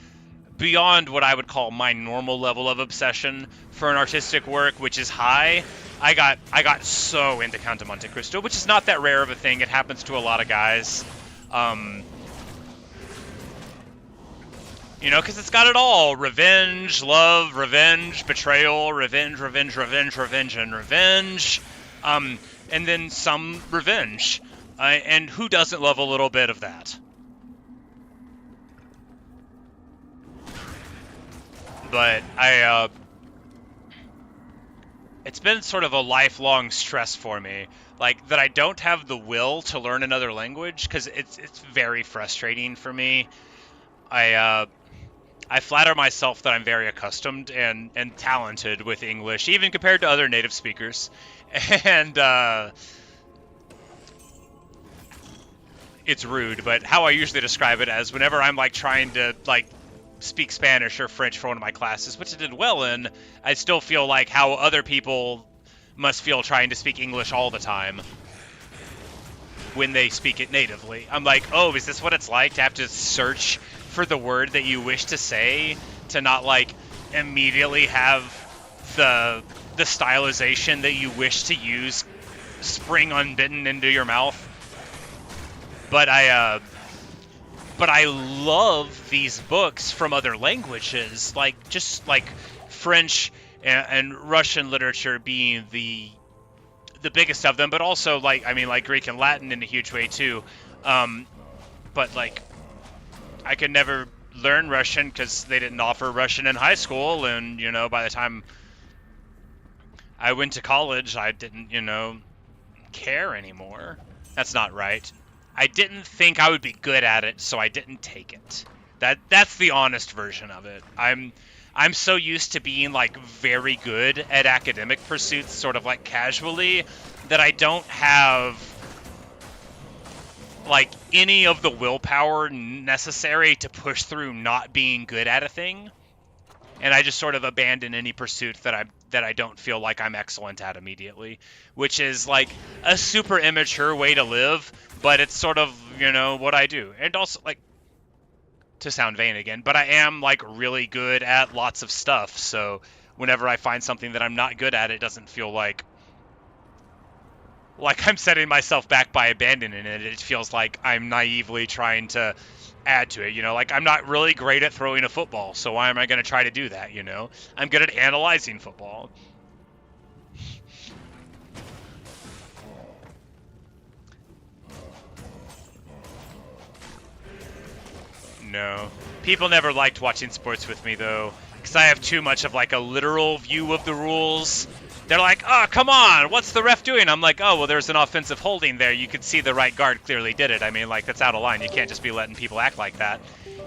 Beyond what I would call my normal level of obsession for an artistic work, which is high. I got so into Count of Monte Cristo, which is not that rare of a thing. It happens to a lot of guys. You know, because it's got it all. Revenge, love, revenge, betrayal, revenge, revenge, revenge, revenge, and revenge. And then some revenge. And who doesn't love a little bit of that? But it's been sort of a lifelong stress for me. Like, that I don't have the will to learn another language, because it's very frustrating for me. I flatter myself that I'm very accustomed and talented with English, even compared to other native speakers. And it's rude, but how I usually describe it as whenever I'm like trying to like speak Spanish or French for one of my classes, which I did well in, I still feel like how other people must feel trying to speak English all the time when they speak it natively. I'm like, oh, is this what it's like to have to search for the word that you wish to say, to not like immediately have the stylization that you wish to use spring unbidden into your mouth? But I love these books from other languages, like just like French and Russian literature being the biggest of them, but also like, I mean, like Greek and Latin in a huge way too. But like, I could never learn Russian because they didn't offer Russian in high school, and, you know, by the time I went to college, I didn't, you know, care anymore. That's not right. I didn't think I would be good at it, so I didn't take it. That's the honest version of it. I'm so used to being, like, very good at academic pursuits, sort of, like, casually, that I don't have like any of the willpower necessary to push through not being good at a thing, and I just sort of abandon any pursuit that I don't feel like I'm excellent at immediately, which is like a super immature way to live, but it's sort of, you know, what I do. And also, like, to sound vain again, but I am like really good at lots of stuff, so whenever I find something that I'm not good at, it doesn't feel like I'm setting myself back by abandoning it. It feels like I'm naively trying to add to it, you know, like I'm not really great at throwing a football, so why am I going to try to do that, you know? I'm good at analyzing football. No. People never liked watching sports with me, though, because I have too much of, like, a literal view of the rules. They're like, oh, come on, what's the ref doing? I'm like, oh, well, there's an offensive holding there. You could see the right guard clearly did it. I mean, like, that's out of line. You can't just be letting people act like that.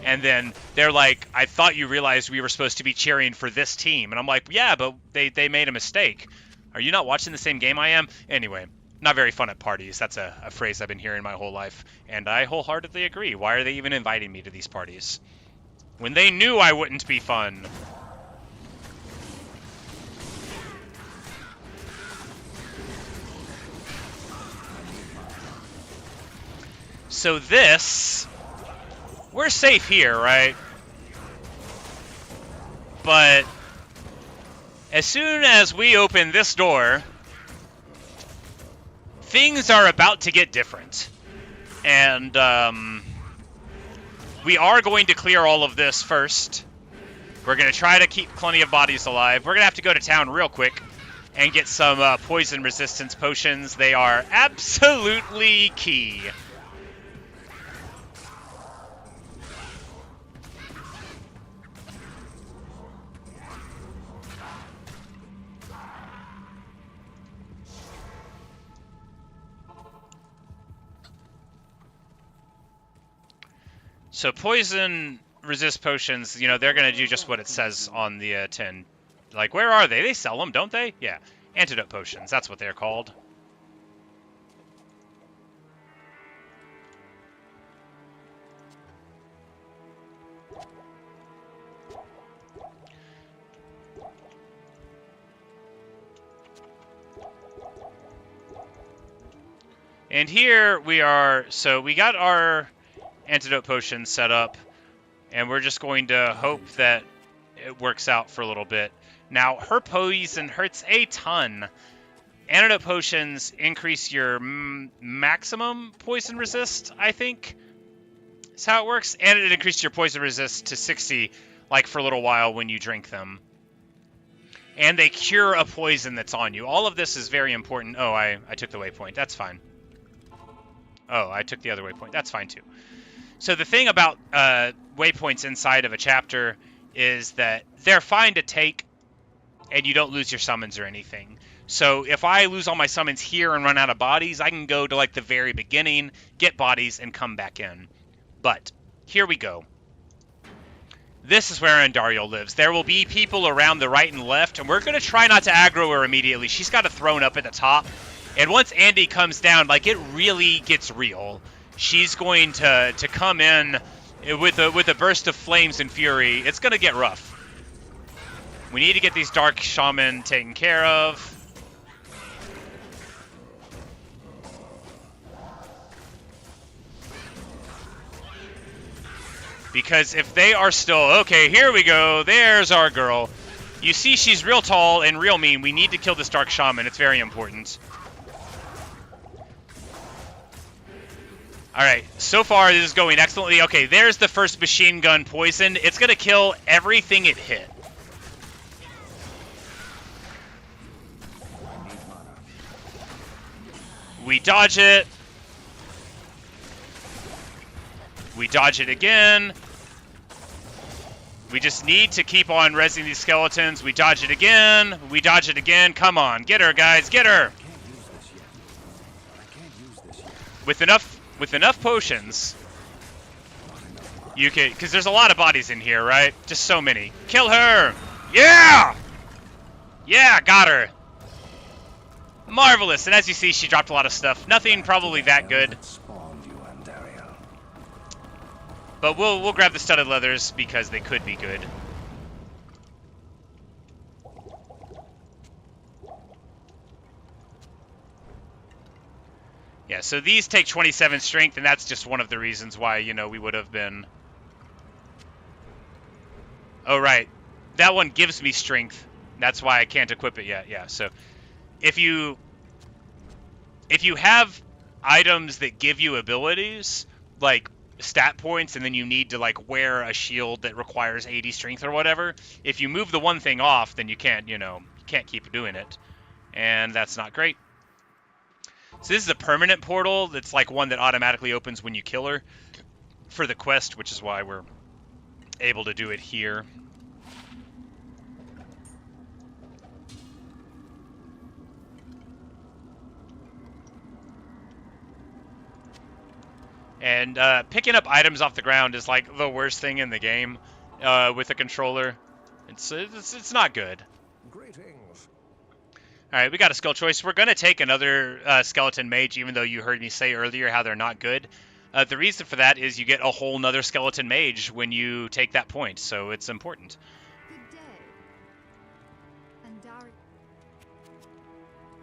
And then they're like, I thought you realized we were supposed to be cheering for this team. And I'm like, yeah, but they made a mistake. Are you not watching the same game I am? Anyway. Not very fun at parties. That's a phrase I've been hearing my whole life, and I wholeheartedly agree. Why are they even inviting me to these parties? When they knew I wouldn't be fun. So this... We're safe here, right? But... as soon as we open this door... things are about to get different. And, we are going to clear all of this first. We're going to try to keep plenty of bodies alive. We're going to have to go to town real quick and get some poison resistance potions. They are absolutely key. So poison resist potions, you know, they're going to do just what it says on the tin. Like, where are they? They sell them, don't they? Yeah. Antidote potions, that's what they're called. And here we are, so we got our antidote potion set up, and we're just going to hope that it works out for a little bit. Now, her poison hurts a ton. Antidote potions increase your maximum poison resist, I think. That's how it works. And it increases your poison resist to 60, like, for a little while when you drink them. And they cure a poison that's on you. All of this is very important. Oh, I took the waypoint. That's fine. Oh, I took the other waypoint. That's fine, too. So the thing about waypoints inside of a chapter is that they're fine to take, and you don't lose your summons or anything. So if I lose all my summons here and run out of bodies, I can go to, like, the very beginning, get bodies, and come back in. But here we go. This is where Andario lives. There will be people around the right and left, and we're going to try not to aggro her immediately. She's got a throne up at the top. And once Andy comes down, like, it really gets real. She's going to come in with a burst of flames and fury. It's going to get rough. We need to get these Dark Shaman taken care of. Because if they are still... Okay, here we go. There's our girl. You see she's real tall and real mean. We need to kill this Dark Shaman. It's very important. Alright, so far this is going excellently. Okay, there's the first machine gun poison. It's going to kill everything it hit. We dodge it. We dodge it again. We just need to keep on rezzing these skeletons. We dodge it again. We dodge it again. Come on, get her, guys, get her. With enough potions, you can, because there's a lot of bodies in here, right? Just so many. Kill her! Yeah! Yeah, got her. Marvelous. And as you see, she dropped a lot of stuff. Nothing probably that good. Spawned you, Undead. But we'll grab the studded leathers because they could be good. Yeah, so these take 27 strength, and that's just one of the reasons why, you know, we would have been... Oh, right. That one gives me strength. That's why I can't equip it yet. Yeah, so if you have items that give you abilities, like stat points, and then you need to, like, wear a shield that requires 80 strength or whatever, if you move the one thing off, then you can't, you know, you can't keep doing it. And that's not great. So this is a permanent portal that's like one that automatically opens when you kill her for the quest, which is why we're able to do it here. And picking up items off the ground is like the worst thing in the game with a controller. It's not good. Greetings. All right, we got a skill choice. We're going to take another skeleton mage, even though you heard me say earlier how they're not good. The reason for that is you get a whole nother skeleton mage when you take that point, so it's important. Good day. Andari.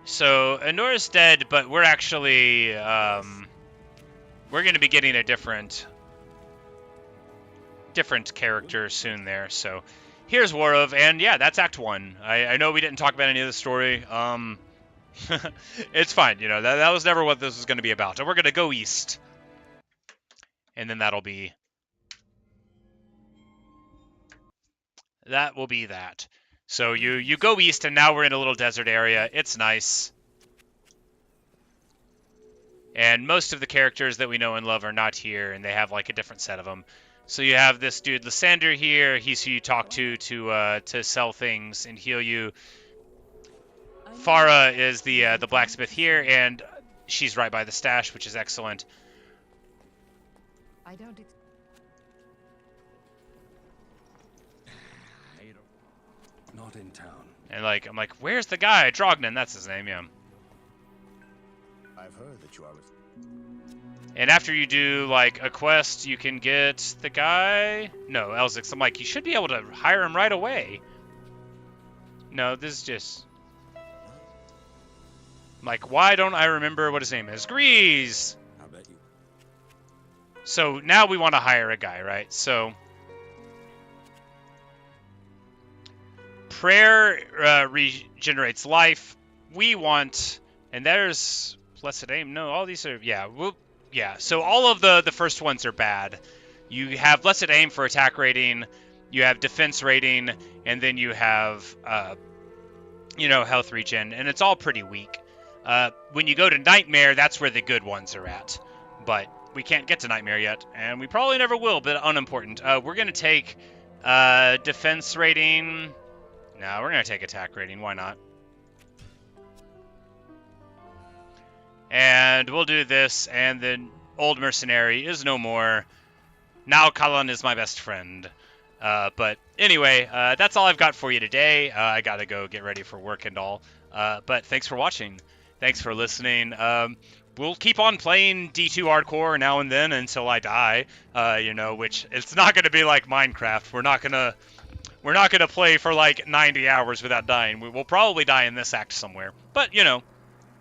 So Anora's dead, but we're actually we're going to be getting a different character soon there. So here's War of, and yeah, that's Act 1. I know we didn't talk about any of the story. It's fine, you know, that was never what this was going to be about. So we're going to go east. And then that will be that. So you go east, and now we're in a little desert area. It's nice. And most of the characters that we know and love are not here, and they have like a different set of them. So you have this dude Lysander here. He's who you talk to sell things and heal you. Farah is the blacksmith here, and she's right by the stash, which is excellent. I don't. Not in town. And like I'm like, where's the guy? Drognan, that's his name, yeah. I've heard that you are. And after you do like a quest, you can get the guy. No, Elzix. I'm like, you should be able to hire him right away. No, this is just. I'm like, why don't I remember what his name is? Grease. I bet you. So now we want to hire a guy, right? So prayer regenerates life. We want, and there's blessed aim. No, all these are yeah. So all of the first ones are bad. You have blessed aim for attack rating. You have defense rating, and then you have health regen, and it's all pretty weak. When you go to Nightmare, that's where the good ones are at. But we can't get to Nightmare yet, and we probably never will, but unimportant. We're going to take defense rating. No, we're going to take attack rating. Why not? And we'll do this, and then Old Mercenary is no more. Now Kalan is my best friend. But anyway, that's all I've got for you today. I got to go get ready for work and all. But thanks for watching. Thanks for listening. We'll keep on playing D2 Hardcore now and then until I die. Which it's not going to be like Minecraft. We're not gonna play for like 90 hours without dying. We'll probably die in this act somewhere. But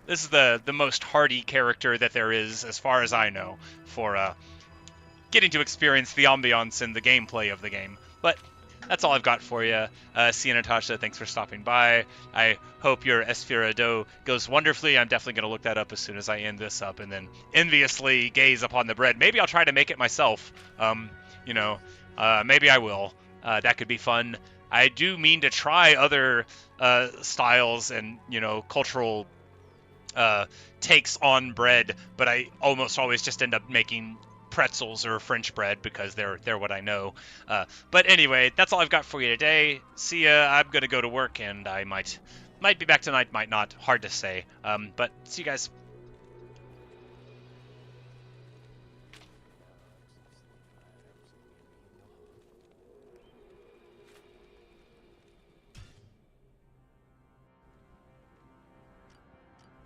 this is the most hardy character that there is, as far as I know, for getting to experience the ambiance and the gameplay of the game. But that's all I've got for you. See you, Natasha. Thanks for stopping by. I hope your Esfirado goes wonderfully. I'm definitely going to look that up as soon as I end this up, and then enviously gaze upon the bread. Maybe I'll try to make it myself. Maybe I will. That could be fun. I do mean to try other styles and, cultural takes on bread, but I almost always just end up making pretzels or French bread because they're what I know. But anyway, that's all I've got for you today. See ya. I'm gonna go to work, and I might be back tonight, might not. Hard to say. But see you guys.